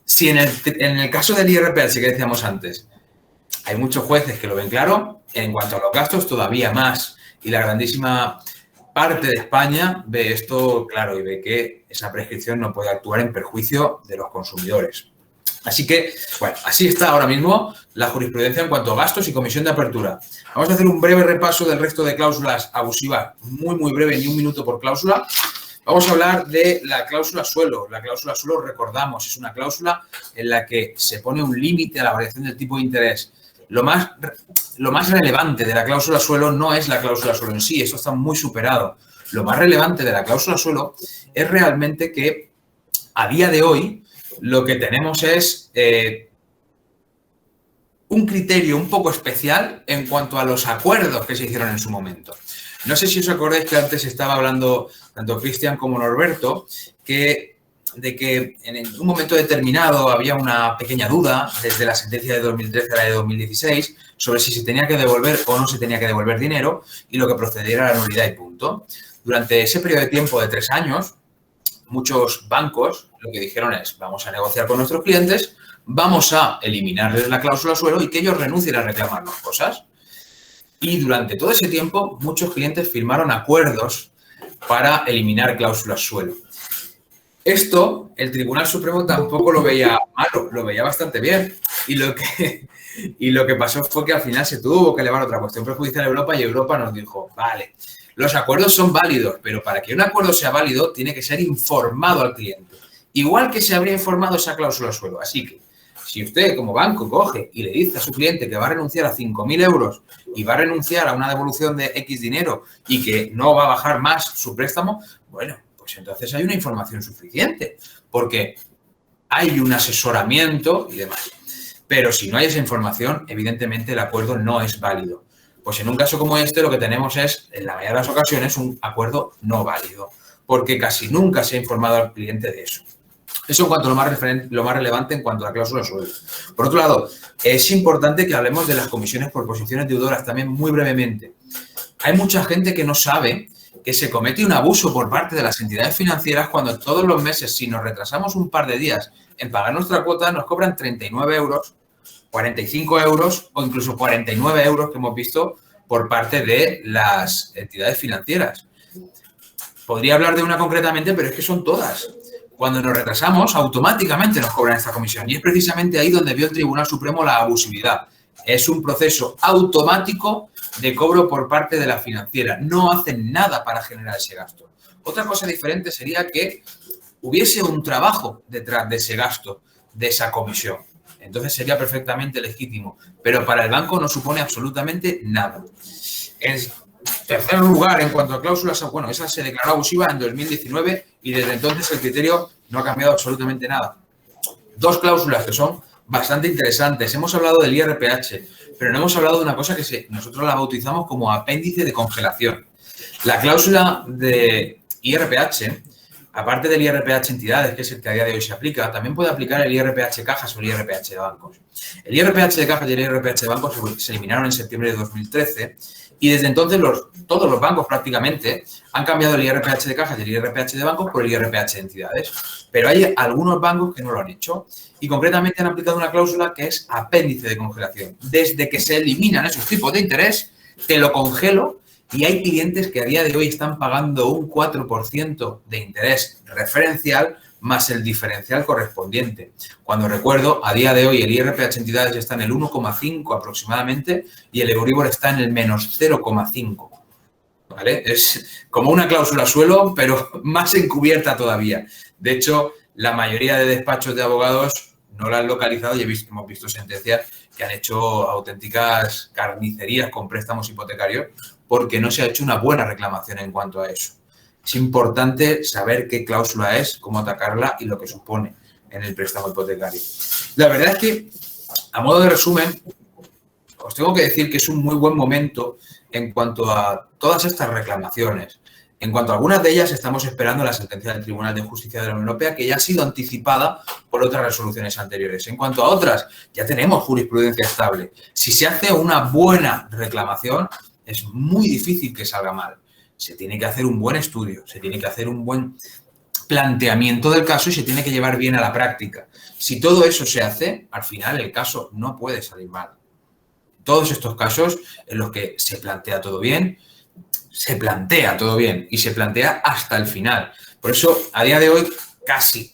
si en el caso del IRPH que decíamos antes, hay muchos jueces que lo ven claro, en cuanto a los gastos todavía más. Y la grandísima parte de España ve esto claro y ve que esa prescripción no puede actuar en perjuicio de los consumidores. Así que, bueno, así está ahora mismo la jurisprudencia en cuanto a gastos y comisión de apertura. Vamos a hacer un breve repaso del resto de cláusulas abusivas, muy breve, ni un minuto por cláusula. Vamos a hablar de la cláusula suelo. La cláusula suelo, recordamos, es una cláusula en la que se pone un límite a la variación del tipo de interés. Lo más relevante de la cláusula suelo no es la cláusula suelo en sí, eso está muy superado. Lo más relevante de la cláusula suelo es realmente que a día de hoy lo que tenemos es un criterio un poco especial en cuanto a los acuerdos que se hicieron en su momento. No sé si os acordáis que antes estaba hablando tanto Cristian como Norberto de que en un momento determinado había una pequeña duda desde la sentencia de 2013 a la de 2016 sobre si se tenía que devolver o no se tenía que devolver dinero y lo que procediera a la nulidad y punto. Durante ese periodo de tiempo de 3 años, muchos bancos lo que dijeron es vamos a negociar con nuestros clientes, vamos a eliminarles la cláusula suelo y que ellos renuncien a reclamarnos cosas. Y durante todo ese tiempo, muchos clientes firmaron acuerdos para eliminar cláusulas suelo. Esto, el Tribunal Supremo tampoco lo veía malo, lo veía bastante bien. Y lo que pasó fue que al final se tuvo que elevar otra cuestión prejudicial a Europa y Europa nos dijo, vale, los acuerdos son válidos, pero para que un acuerdo sea válido tiene que ser informado al cliente. Igual que se habría informado esa cláusula suelo. Así que, si usted como banco coge y le dice a su cliente que va a renunciar a 5.000 euros y va a renunciar a una devolución de X dinero y que no va a bajar más su préstamo, bueno, pues entonces hay una información suficiente porque hay un asesoramiento y demás. Pero si no hay esa información, evidentemente el acuerdo no es válido. Pues en un caso como este lo que tenemos es, en la mayoría de las ocasiones, un acuerdo no válido porque casi nunca se ha informado al cliente de eso. Eso en cuanto a lo más relevante en cuanto a la cláusula suelo. Por otro lado, es importante que hablemos de las comisiones por posiciones deudoras también muy brevemente. Hay mucha gente que no sabe que se comete un abuso por parte de las entidades financieras cuando todos los meses, si nos retrasamos un par de días en pagar nuestra cuota, nos cobran 39 euros, 45 euros o incluso 49 euros que hemos visto por parte de las entidades financieras. Podría hablar de una concretamente, pero es que son todas. Cuando nos retrasamos, automáticamente nos cobran esta comisión. Y es precisamente ahí donde vio el Tribunal Supremo la abusividad. Es un proceso automático de cobro por parte de la financiera. No hacen nada para generar ese gasto. Otra cosa diferente sería que hubiese un trabajo detrás de ese gasto, de esa comisión. Entonces sería perfectamente legítimo. Pero para el banco no supone absolutamente nada. En tercer lugar, en cuanto a cláusulas, bueno, esa se declaró abusiva en 2019 y desde entonces el criterio no ha cambiado absolutamente nada. Dos cláusulas que son bastante interesantes. Hemos hablado del IRPH, pero no hemos hablado de una cosa que nosotros la bautizamos como apéndice de congelación. La cláusula de IRPH, aparte del IRPH entidades, que es el que a día de hoy se aplica, también puede aplicar el IRPH cajas o el IRPH de bancos. El IRPH de cajas y el IRPH de bancos se eliminaron en septiembre de 2013 y desde entonces todos los bancos prácticamente han cambiado el IRPH de cajas y el IRPH de bancos por el IRPH de entidades. Pero hay algunos bancos que no lo han hecho y concretamente han aplicado una cláusula que es apéndice de congelación. Desde que se eliminan esos tipos de interés, te lo congelo y hay clientes que a día de hoy están pagando un 4% de interés referencial más el diferencial correspondiente. Cuando recuerdo, a día de hoy el IRPH entidades está en el 1,5 aproximadamente y el Euribor está en el menos 0,5. ¿Vale? Es como una cláusula suelo, pero más encubierta todavía. De hecho, la mayoría de despachos de abogados no la han localizado y hemos visto sentencias que han hecho auténticas carnicerías con préstamos hipotecarios porque no se ha hecho una buena reclamación en cuanto a eso. Es importante saber qué cláusula es, cómo atacarla y lo que supone en el préstamo hipotecario. La verdad es que, a modo de resumen, os tengo que decir que es un muy buen momento en cuanto a todas estas reclamaciones. En cuanto a algunas de ellas, estamos esperando la sentencia del Tribunal de Justicia de la Unión Europea, que ya ha sido anticipada por otras resoluciones anteriores. En cuanto a otras, ya tenemos jurisprudencia estable. Si se hace una buena reclamación, es muy difícil que salga mal. Se tiene que hacer un buen estudio, se tiene que hacer un buen planteamiento del caso y se tiene que llevar bien a la práctica. Si todo eso se hace, al final el caso no puede salir mal. Todos estos casos en los que se plantea todo bien y se plantea hasta el final. Por eso, a día de hoy, casi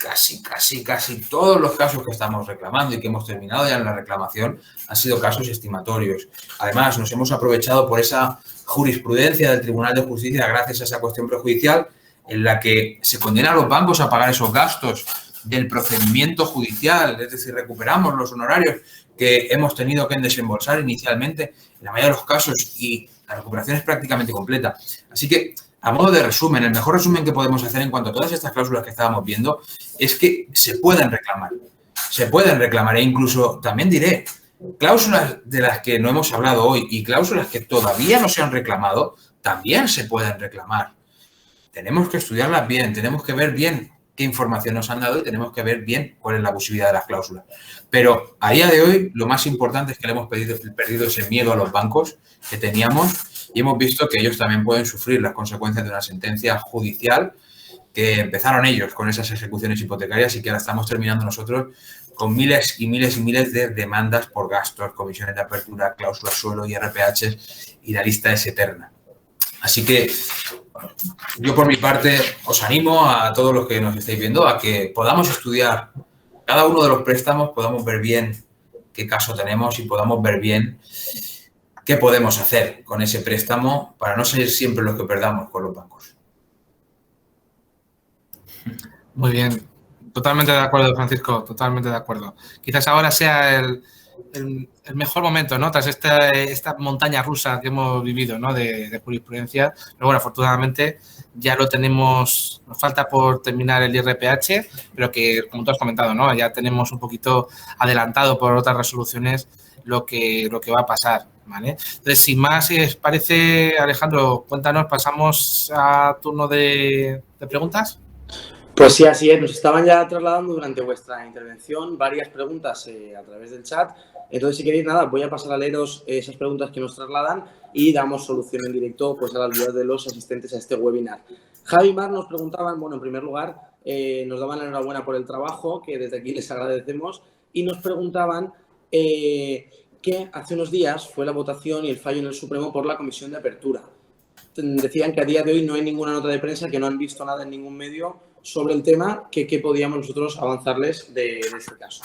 todos los casos que estamos reclamando y que hemos terminado ya en la reclamación han sido casos estimatorios. Además, nos hemos aprovechado por esa jurisprudencia del Tribunal de Justicia gracias a esa cuestión prejudicial en la que se condena a los bancos a pagar esos gastos del procedimiento judicial, es decir, recuperamos los honorarios que hemos tenido que desembolsar inicialmente en la mayoría de los casos y la recuperación es prácticamente completa. Así que, a modo de resumen, el mejor resumen que podemos hacer en cuanto a todas estas cláusulas que estábamos viendo es que se pueden reclamar. Se pueden reclamar e incluso, también diré, cláusulas de las que no hemos hablado hoy y cláusulas que todavía no se han reclamado, también se pueden reclamar. Tenemos que estudiarlas bien, tenemos que ver bien qué información nos han dado y tenemos que ver bien cuál es la abusividad de las cláusulas. Pero a día de hoy lo más importante es que le hemos perdido ese miedo a los bancos que teníamos y hemos visto que ellos también pueden sufrir las consecuencias de una sentencia judicial que empezaron ellos con esas ejecuciones hipotecarias y que ahora estamos terminando nosotros con miles y miles de demandas por gastos, comisiones de apertura, cláusulas suelo, IRPH y la lista es eterna. Así que yo por mi parte os animo a todos los que nos estáis viendo a que podamos estudiar cada uno de los préstamos, podamos ver bien qué caso tenemos y podamos ver bien qué podemos hacer con ese préstamo para no ser siempre los que perdamos con los bancos. Muy bien. Totalmente de acuerdo, Francisco, totalmente de acuerdo. Quizás ahora sea el mejor momento, ¿no? Tras esta montaña rusa que hemos vivido, ¿no? De jurisprudencia. Pero bueno, afortunadamente ya lo tenemos, nos falta por terminar el IRPH, pero que, como tú has comentado, ¿no? Ya tenemos un poquito adelantado por otras resoluciones lo que va a pasar, ¿vale? Entonces, sin más, si os parece, Alejandro, cuéntanos, pasamos a turno de preguntas. Pues sí, así es. Nos estaban ya trasladando durante vuestra intervención varias preguntas a través del chat. Entonces, si queréis, nada, voy a pasar a leeros esas preguntas que nos trasladan y damos solución en directo pues, a las dudas de los asistentes a este webinar. Javi y Mar nos preguntaban, bueno, en primer lugar, nos daban la enhorabuena por el trabajo, que desde aquí les agradecemos, y nos preguntaban que hace unos días fue la votación y el fallo en el Supremo por la Comisión de Apertura. Decían que a día de hoy no hay ninguna nota de prensa, que no han visto nada en ningún medio sobre el tema, que podíamos nosotros avanzarles de este caso.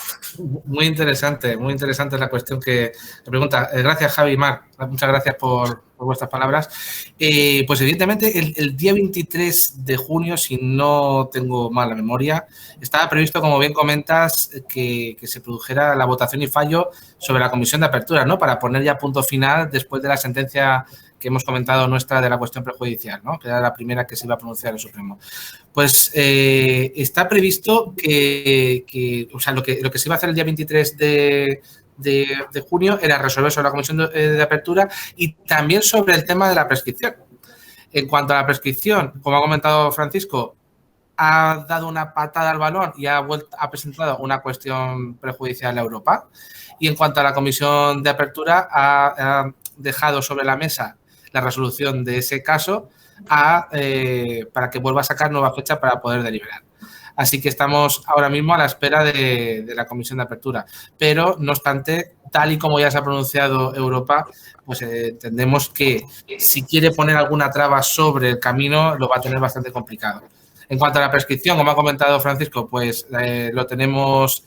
Muy interesante la cuestión que pregunta. Gracias, Javi y Mar. Muchas gracias por vuestras palabras. Pues evidentemente el día 23 de junio, si no tengo mal la memoria, estaba previsto, como bien comentas, que se produjera la votación y fallo sobre la Comisión de Apertura, ¿no? Para poner ya punto final después de la sentencia que hemos comentado nuestra de la cuestión prejudicial, ¿no? Que era la primera que se iba a pronunciar el Supremo. Pues está previsto o sea, lo que se iba a hacer el día 23 de junio era resolver sobre la Comisión de Apertura y también sobre el tema de la prescripción. En cuanto a la prescripción, como ha comentado Francisco, ha dado una patada al balón y ha presentado una cuestión prejudicial a Europa. Y en cuanto a la Comisión de Apertura, ha dejado sobre la mesa la resolución de ese caso para que vuelva a sacar nueva fecha para poder deliberar. Así que estamos ahora mismo a la espera de la Comisión de Apertura. Pero, no obstante, tal y como ya se ha pronunciado Europa, pues entendemos que si quiere poner alguna traba sobre el camino, lo va a tener bastante complicado. En cuanto a la prescripción, como ha comentado Francisco, pues lo tenemos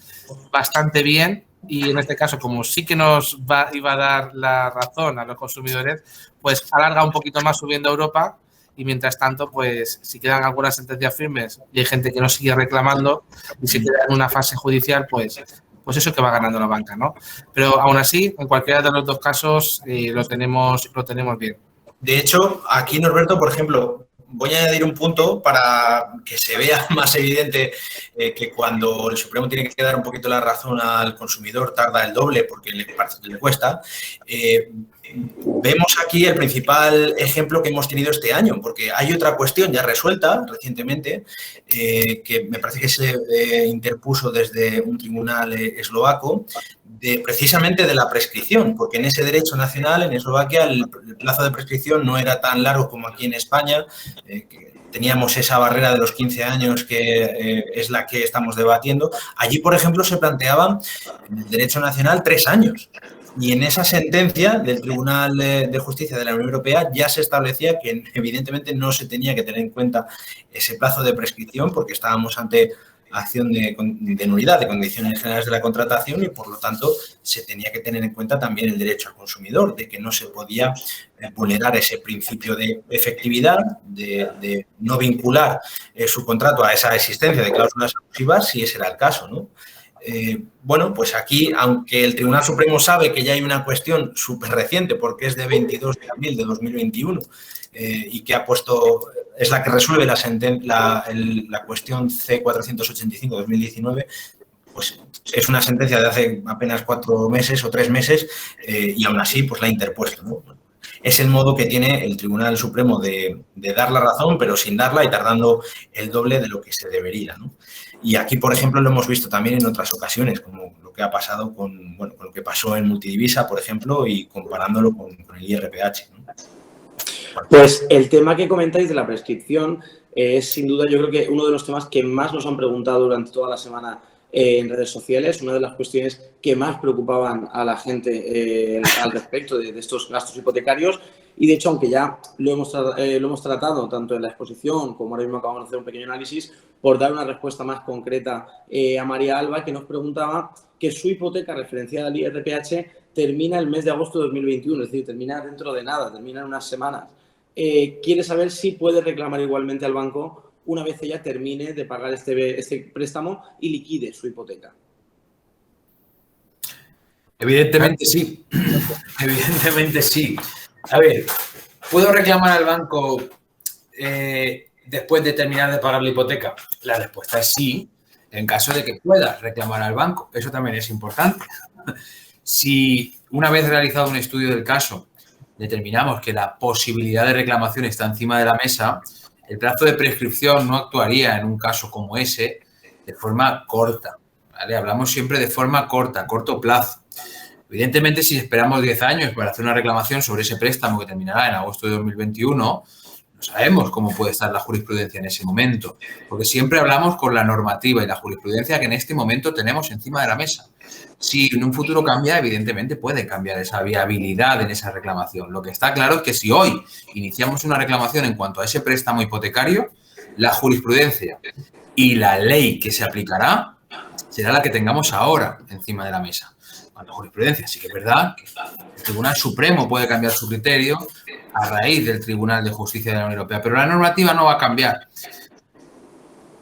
bastante bien. Y en este caso, como sí que iba a dar la razón a los consumidores, pues alarga un poquito más subiendo a Europa y mientras tanto, pues si quedan algunas sentencias firmes y hay gente que no sigue reclamando y se queda en una fase judicial, pues pues eso es que va ganando la banca, ¿no? Pero aún así, en cualquiera de los dos casos lo tenemos bien. De hecho, aquí, Norberto, por ejemplo, voy a añadir un punto para que se vea más evidente que cuando el Supremo tiene que dar un poquito la razón al consumidor tarda el doble porque le cuesta. Vemos aquí el principal ejemplo que hemos tenido este año, porque hay otra cuestión ya resuelta recientemente que me parece que se interpuso desde un tribunal eslovaco precisamente de la prescripción, porque en ese derecho nacional, en Eslovaquia, el plazo de prescripción no era tan largo como aquí en España, que teníamos esa barrera de los 15 años que es la que estamos debatiendo. Allí, por ejemplo, se planteaban en el derecho nacional 3 años. Y en esa sentencia del Tribunal de Justicia de la Unión Europea ya se establecía que evidentemente no se tenía que tener en cuenta ese plazo de prescripción porque estábamos ante acción de nulidad de condiciones generales de la contratación y, por lo tanto, se tenía que tener en cuenta también el derecho al consumidor, de que no se podía vulnerar ese principio de efectividad, de no vincular su contrato a esa existencia de cláusulas abusivas, si ese era el caso, ¿no? Bueno, pues aquí, aunque el Tribunal Supremo sabe que ya hay una cuestión súper reciente, porque es de 22 de abril de 2021, y que ha puesto, es la que resuelve la cuestión C-485-2019, pues es una sentencia de hace apenas 4 meses o 3 meses, y aún así pues la ha interpuesto, ¿no? Es el modo que tiene el Tribunal Supremo de dar la razón, pero sin darla y tardando el doble de lo que se debería, ¿no? Y aquí, por ejemplo, lo hemos visto también en otras ocasiones, como lo que ha pasado con lo que pasó en Multidivisa, por ejemplo, y comparándolo con el IRPH, ¿no? Pues el tema que comentáis de la prescripción es, sin duda, yo creo que uno de los temas que más nos han preguntado durante toda la semana en redes sociales, una de las cuestiones que más preocupaban a la gente al respecto de estos gastos hipotecarios. Y, de hecho, aunque ya lo hemos tratado tanto en la exposición como ahora mismo acabamos de hacer un pequeño análisis, por dar una respuesta más concreta a María Alba, que nos preguntaba que su hipoteca referenciada al IRPH termina el mes de agosto de 2021, es decir, termina dentro de nada, termina en unas semanas. Quiere saber si puede reclamar igualmente al banco una vez ella termine de pagar este préstamo y liquide su hipoteca. Evidentemente sí. Evidentemente sí. A ver, ¿puedo reclamar al banco después de terminar de pagar la hipoteca? La respuesta es sí, en caso de que pueda reclamar al banco. Eso también es importante. Si una vez realizado un estudio del caso determinamos que la posibilidad de reclamación está encima de la mesa, el plazo de prescripción no actuaría en un caso como ese de forma corta, ¿vale? Hablamos siempre de forma corta, corto plazo. Evidentemente, si esperamos 10 años para hacer una reclamación sobre ese préstamo que terminará en agosto de 2021, no sabemos cómo puede estar la jurisprudencia en ese momento, porque siempre hablamos con la normativa y la jurisprudencia que en este momento tenemos encima de la mesa. Si en un futuro cambia, evidentemente puede cambiar esa viabilidad en esa reclamación. Lo que está claro es que si hoy iniciamos una reclamación en cuanto a ese préstamo hipotecario, la jurisprudencia y la ley que se aplicará será la que tengamos ahora encima de la mesa. La jurisprudencia, sí que es verdad que el Tribunal Supremo puede cambiar su criterio a raíz del Tribunal de Justicia de la Unión Europea, pero la normativa no va a cambiar.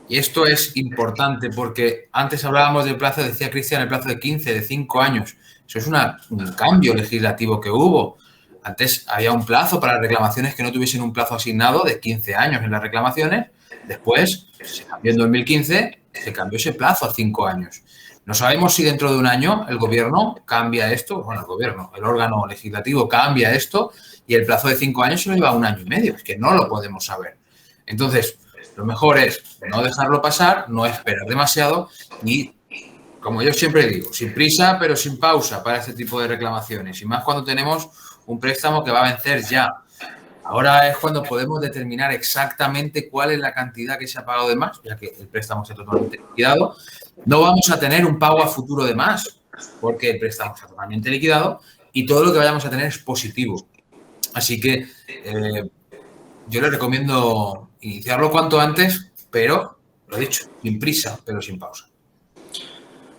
Y esto es importante porque antes hablábamos del plazo, decía Cristian, el plazo de 15, de 5 años. Eso es un cambio legislativo que hubo. Antes había un plazo para reclamaciones que no tuviesen un plazo asignado de 15 años en las reclamaciones. Después, se cambió en 2015, se cambió ese plazo a 5 años. No sabemos si dentro de un año el gobierno cambia esto, bueno, el órgano legislativo cambia esto y el plazo de 5 años se lo lleva a 1 año y medio. Es que no lo podemos saber. Entonces, lo mejor es no dejarlo pasar, no esperar demasiado y, como yo siempre digo, sin prisa pero sin pausa para este tipo de reclamaciones. Y más cuando tenemos un préstamo que va a vencer ya. Ahora es cuando podemos determinar exactamente cuál es la cantidad que se ha pagado de más, ya que el préstamo está totalmente liquidado. No vamos a tener un pago a futuro de más, porque el préstamo está totalmente liquidado y todo lo que vayamos a tener es positivo. Así que yo les recomiendo iniciarlo cuanto antes, pero, lo dicho, sin prisa, pero sin pausa.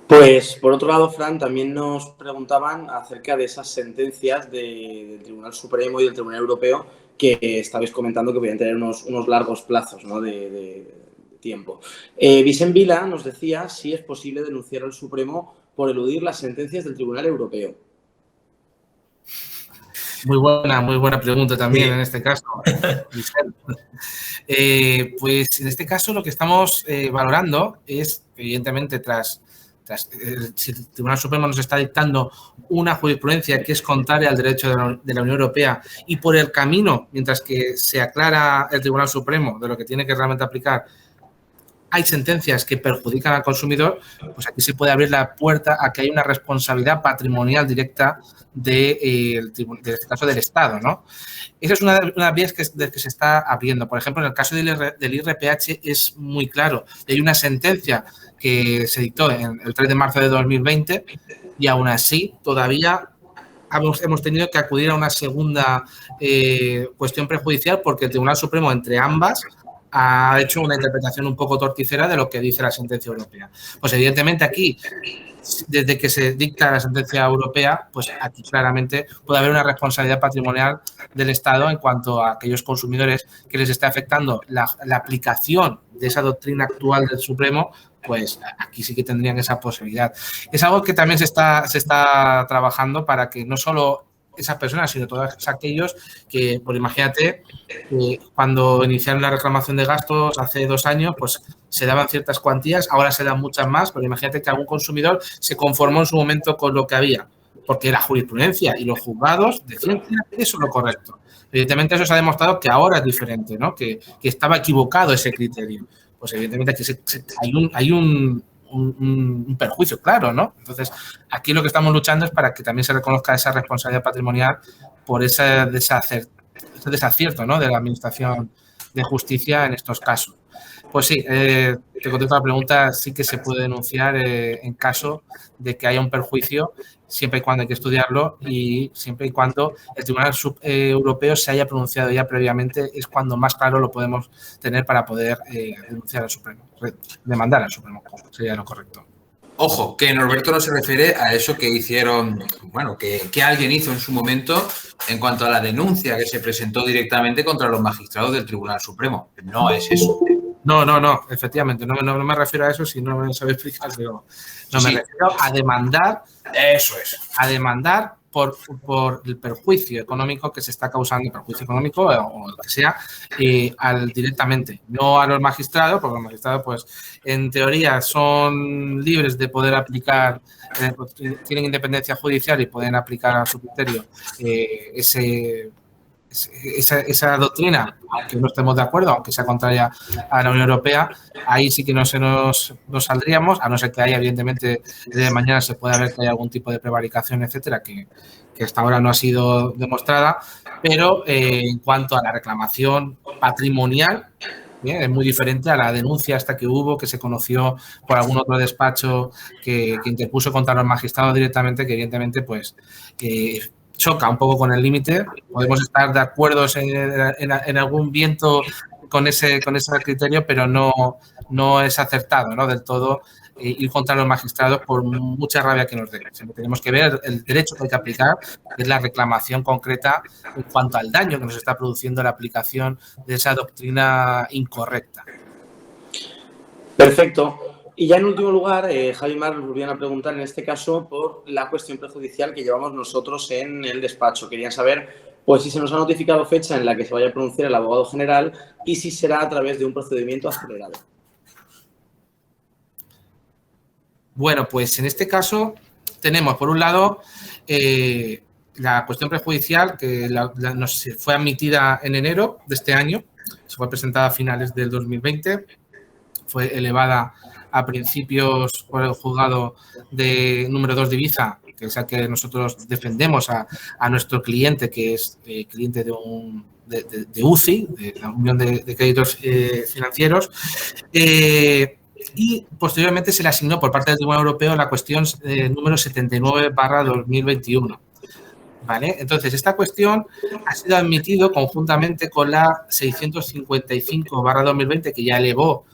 Pues, por otro lado, Fran, también nos preguntaban acerca de esas sentencias del Tribunal Supremo y del Tribunal Europeo que estabais comentando que podían tener unos largos plazos, ¿no?, de tiempo. Vicent Vila nos decía si es posible denunciar al Supremo por eludir las sentencias del Tribunal Europeo? Muy buena pregunta también en este caso. Pues en este caso lo que estamos valorando es, evidentemente, si el Tribunal Supremo nos está dictando una jurisprudencia que es contraria al derecho de la Unión Europea y por el camino, mientras que se aclara el Tribunal Supremo de lo que tiene que realmente aplicar, hay sentencias que perjudican al consumidor, pues aquí se puede abrir la puerta a que haya una responsabilidad patrimonial directa de este caso del Estado, ¿no? Esa es una de las vías que se está abriendo. Por ejemplo, en el caso del IRPH es muy claro. Hay una sentencia que se dictó el 3 de marzo de 2020 y aún así todavía hemos tenido que acudir a una segunda cuestión prejudicial porque el Tribunal Supremo, entre ambas, ha hecho una interpretación un poco torticera de lo que dice la sentencia europea. Pues evidentemente aquí, desde que se dicta la sentencia europea, pues aquí claramente puede haber una responsabilidad patrimonial del Estado en cuanto a aquellos consumidores que les esté afectando la aplicación de esa doctrina actual del Supremo, pues aquí sí que tendrían esa posibilidad. Es algo que también se está trabajando para que no solo esas personas, sino todos aquellos que, pues imagínate, cuando iniciaron la reclamación de gastos hace 2 años, pues se daban ciertas cuantías, ahora se dan muchas más, pero imagínate que algún consumidor se conformó en su momento con lo que había, porque la jurisprudencia y los juzgados decían que eso es lo correcto. Evidentemente eso se ha demostrado que ahora es diferente, ¿no? Que estaba equivocado ese criterio. Pues evidentemente aquí hay un perjuicio, claro, ¿no? Entonces, aquí lo que estamos luchando es para que también se reconozca esa responsabilidad patrimonial por ese desacierto, ¿no?, de la Administración de Justicia en estos casos. Pues sí, te contesto la pregunta, sí que se puede denunciar en caso de que haya un perjuicio, siempre y cuando hay que estudiarlo y siempre y cuando el Tribunal Europeo se haya pronunciado ya previamente, es cuando más claro lo podemos tener para poder denunciar al Supremo, demandar al Supremo, sería lo correcto. Ojo, que Norberto no se refiere a eso que hicieron, bueno, que alguien hizo en su momento en cuanto a la denuncia que se presentó directamente contra los magistrados del Tribunal Supremo. No es eso. No, efectivamente, no me refiero a eso, si no me sabe explicar, pero no me refiero a demandar. Eso es. A demandar por el perjuicio económico que se está causando, perjuicio económico o lo que sea, directamente, no a los magistrados, porque los magistrados, pues, en teoría son libres de poder aplicar, tienen independencia judicial y pueden aplicar a su criterio esa doctrina, aunque no estemos de acuerdo, aunque sea contraria a la Unión Europea, ahí sí que no saldríamos, a no ser que haya, evidentemente, de mañana se pueda ver que hay algún tipo de prevaricación, etcétera, que hasta ahora no ha sido demostrada, pero en cuanto a la reclamación patrimonial, es muy diferente a la denuncia esta que hubo, que se conoció por algún otro despacho que interpuso contra los magistrados directamente, que evidentemente, pues, choca un poco con el límite. Podemos estar de acuerdo en algún viento con ese criterio, pero no es acertado, ¿no?, del todo ir contra los magistrados por mucha rabia que nos den. Siempre tenemos que ver el derecho que hay que aplicar, que es la reclamación concreta en cuanto al daño que nos está produciendo la aplicación de esa doctrina incorrecta. Perfecto. Y ya en último lugar, Javi y Mar nos volvían a preguntar en este caso por la cuestión prejudicial que llevamos nosotros en el despacho. Querían saber, pues, si se nos ha notificado fecha en la que se vaya a pronunciar el abogado general y si será a través de un procedimiento acelerado. Bueno, pues en este caso tenemos, por un lado, la cuestión prejudicial que nos fue admitida en enero de este año, se fue presentada a finales del 2020, fue elevada a principios por el juzgado de número 2 de Ibiza, que es el que nosotros defendemos a nuestro cliente, que es cliente de UCI, de la Unión de Créditos Financieros, y posteriormente se le asignó por parte del Tribunal Europeo la cuestión número 79/2021. ¿Vale? Entonces, esta cuestión ha sido admitido conjuntamente con la 655/2020, que ya elevó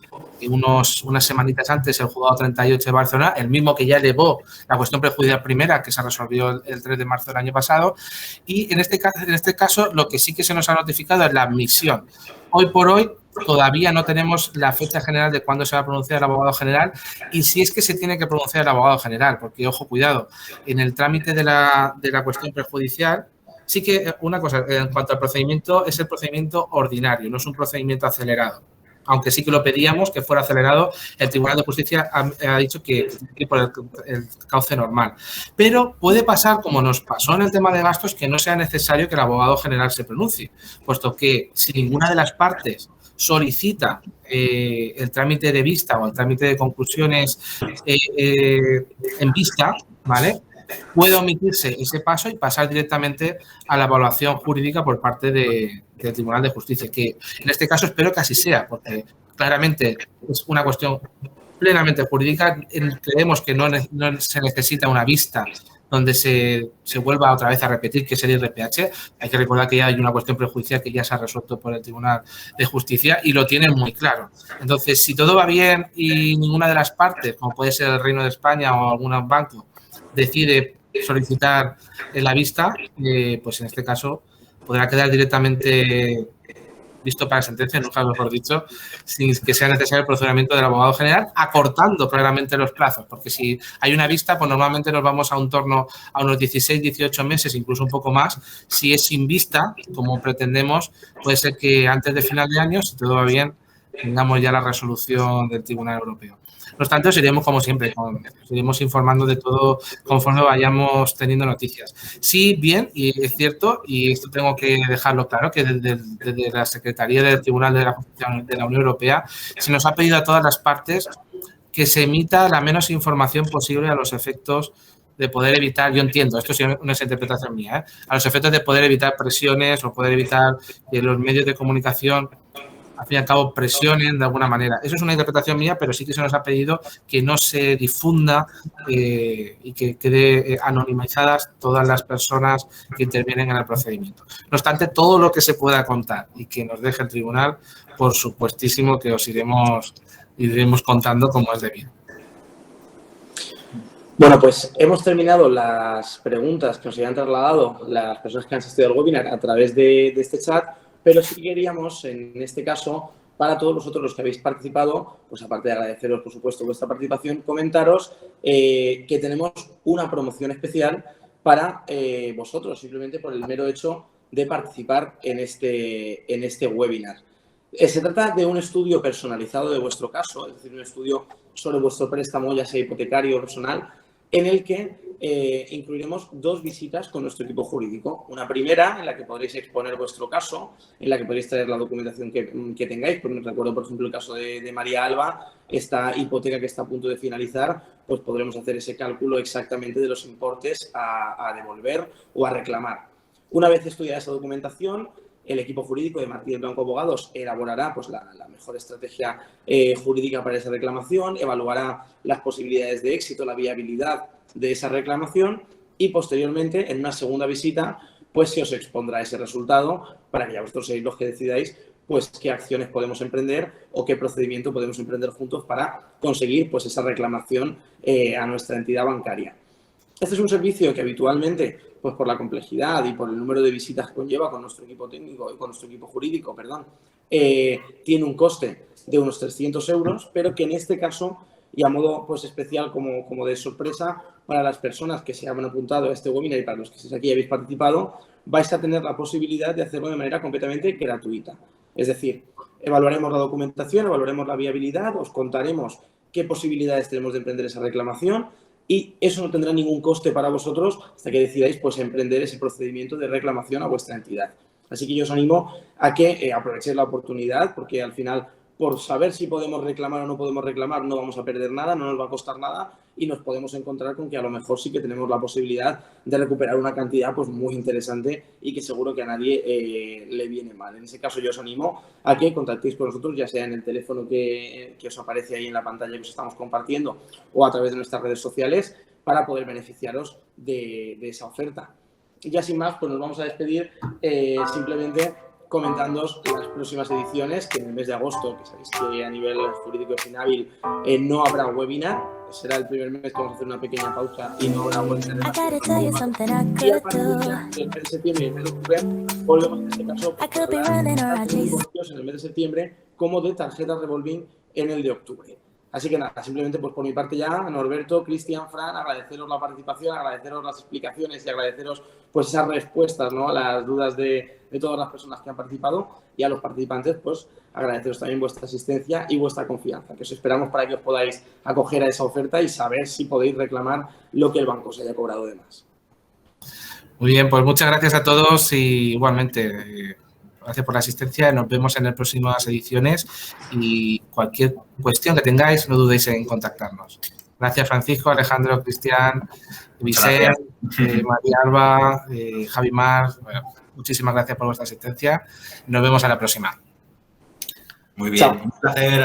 unas semanitas antes el juzgado 38 de Barcelona, el mismo que ya elevó la cuestión prejudicial primera, que se resolvió el 3 de marzo del año pasado. Y en este caso, lo que sí que se nos ha notificado es la admisión. Hoy por hoy todavía no tenemos la fecha general de cuándo se va a pronunciar el abogado general y si es que se tiene que pronunciar el abogado general, porque, ojo, cuidado, en el trámite de la cuestión prejudicial, sí que una cosa, en cuanto al procedimiento, es el procedimiento ordinario, no es un procedimiento acelerado. Aunque sí que lo pedíamos que fuera acelerado, el Tribunal de Justicia ha dicho que por el cauce normal. Pero puede pasar, como nos pasó en el tema de gastos, que no sea necesario que el abogado general se pronuncie, puesto que si ninguna de las partes solicita el trámite de vista o el trámite de conclusiones en vista, ¿vale?, puede omitirse ese paso y pasar directamente a la evaluación jurídica por parte del Tribunal de Justicia, que en este caso espero que así sea, porque claramente es una cuestión plenamente jurídica. Creemos que no se necesita una vista donde se vuelva otra vez a repetir que es el IRPH. Hay que recordar que ya hay una cuestión prejudicial que ya se ha resuelto por el Tribunal de Justicia y lo tienen muy claro. Entonces, si todo va bien y ninguna de las partes, como puede ser el Reino de España o algún banco, decide solicitar la vista, pues en este caso podrá quedar directamente visto para sentencia, nunca mejor dicho, sin que sea necesario el procedimiento del abogado general, acortando claramente los plazos, porque si hay una vista, pues normalmente nos vamos a un torno a unos 16, 18 meses, incluso un poco más. Si es sin vista, como pretendemos, puede ser que antes de final de año, si todo va bien, tengamos ya la resolución del Tribunal Europeo. No obstante, seguiremos como siempre, seguiremos informando de todo conforme vayamos teniendo noticias. Sí, bien, y es cierto, y esto tengo que dejarlo claro, que desde la Secretaría del Tribunal de la Justicia de la Unión Europea se nos ha pedido a todas las partes que se emita la menos información posible a los efectos de poder evitar, yo entiendo, esto no es interpretación mía, a los efectos de poder evitar presiones o poder evitar que los medios de comunicación al fin y al cabo presionen de alguna manera. Eso es una interpretación mía, pero sí que se nos ha pedido que no se difunda y que quede anonimizadas todas las personas que intervienen en el procedimiento. No obstante, todo lo que se pueda contar y que nos deje el tribunal, por supuestísimo que os iremos contando como es debido. Bueno, pues hemos terminado las preguntas que nos habían trasladado las personas que han asistido al webinar a través de este chat. Pero sí queríamos, en este caso, para todos vosotros los que habéis participado, pues aparte de agradeceros, por supuesto, vuestra participación, comentaros que tenemos una promoción especial para vosotros, simplemente por el mero hecho de participar en este webinar. Se trata de un estudio personalizado de vuestro caso, es decir, un estudio sobre vuestro préstamo, ya sea hipotecario o personal, en el que incluiremos 2 visitas con nuestro equipo jurídico. Una primera en la que podréis exponer vuestro caso, en la que podréis traer la documentación que tengáis. Pues recuerdo, por ejemplo, el caso de María Alba, esta hipoteca que está a punto de finalizar, pues podremos hacer ese cálculo exactamente de los importes a devolver o a reclamar. Una vez estudiada esa documentación, el equipo jurídico de Martínez Blanco Abogados elaborará pues, la mejor estrategia jurídica para esa reclamación, evaluará las posibilidades de éxito, la viabilidad de esa reclamación y posteriormente, en una segunda visita, pues se os expondrá ese resultado para que ya vosotros seáis los que decidáis pues qué acciones podemos emprender o qué procedimiento podemos emprender juntos para conseguir pues esa reclamación a nuestra entidad bancaria. Este es un servicio que habitualmente, pues por la complejidad y por el número de visitas que conlleva con nuestro equipo técnico y con nuestro equipo jurídico, tiene un coste de unos 300 euros, pero que en este caso, y a modo pues especial como de sorpresa para las personas que se han apuntado a este webinar y para los que estéis aquí y habéis participado, vais a tener la posibilidad de hacerlo de manera completamente gratuita. Es decir, evaluaremos la documentación, evaluaremos la viabilidad, os contaremos qué posibilidades tenemos de emprender esa reclamación y eso no tendrá ningún coste para vosotros hasta que decidáis pues, emprender ese procedimiento de reclamación a vuestra entidad. Así que yo os animo a que aprovechéis la oportunidad porque al final, por saber si podemos reclamar o no podemos reclamar, no vamos a perder nada, no nos va a costar nada y nos podemos encontrar con que a lo mejor sí que tenemos la posibilidad de recuperar una cantidad pues muy interesante y que seguro que a nadie le viene mal. En ese caso yo os animo a que contactéis con nosotros, ya sea en el teléfono que os aparece ahí en la pantalla que os estamos compartiendo o a través de nuestras redes sociales para poder beneficiaros de esa oferta. Y ya sin más, pues nos vamos a despedir simplemente comentándoos las próximas ediciones, que en el mes de agosto, que sabéis que a nivel jurídico y Finabil no habrá webinar, será el primer mes que vamos a hacer una pequeña pausa y no habrá webinar. Y a partir del mes de septiembre y el mes de octubre volvemos en este caso en el mes de septiembre como de tarjetas revolving en el de octubre. Así que nada, simplemente pues por mi parte ya, Norberto, Cristian, Fran, agradeceros la participación, agradeceros las explicaciones y agradeceros pues esas respuestas, ¿no?, a las dudas de todas las personas que han participado, y a los participantes pues agradeceros también vuestra asistencia y vuestra confianza, que os esperamos para que os podáis acoger a esa oferta y saber si podéis reclamar lo que el banco se haya cobrado de más. Muy bien, pues muchas gracias a todos y igualmente gracias por la asistencia. Nos vemos en las próximas ediciones y cualquier cuestión que tengáis, no dudéis en contactarnos. Gracias, Francisco, Alejandro, Cristian, Vicente, María Alba, Javi Mar. Bueno, muchísimas gracias por vuestra asistencia. Nos vemos en la próxima. Muy bien. Chao. Un placer.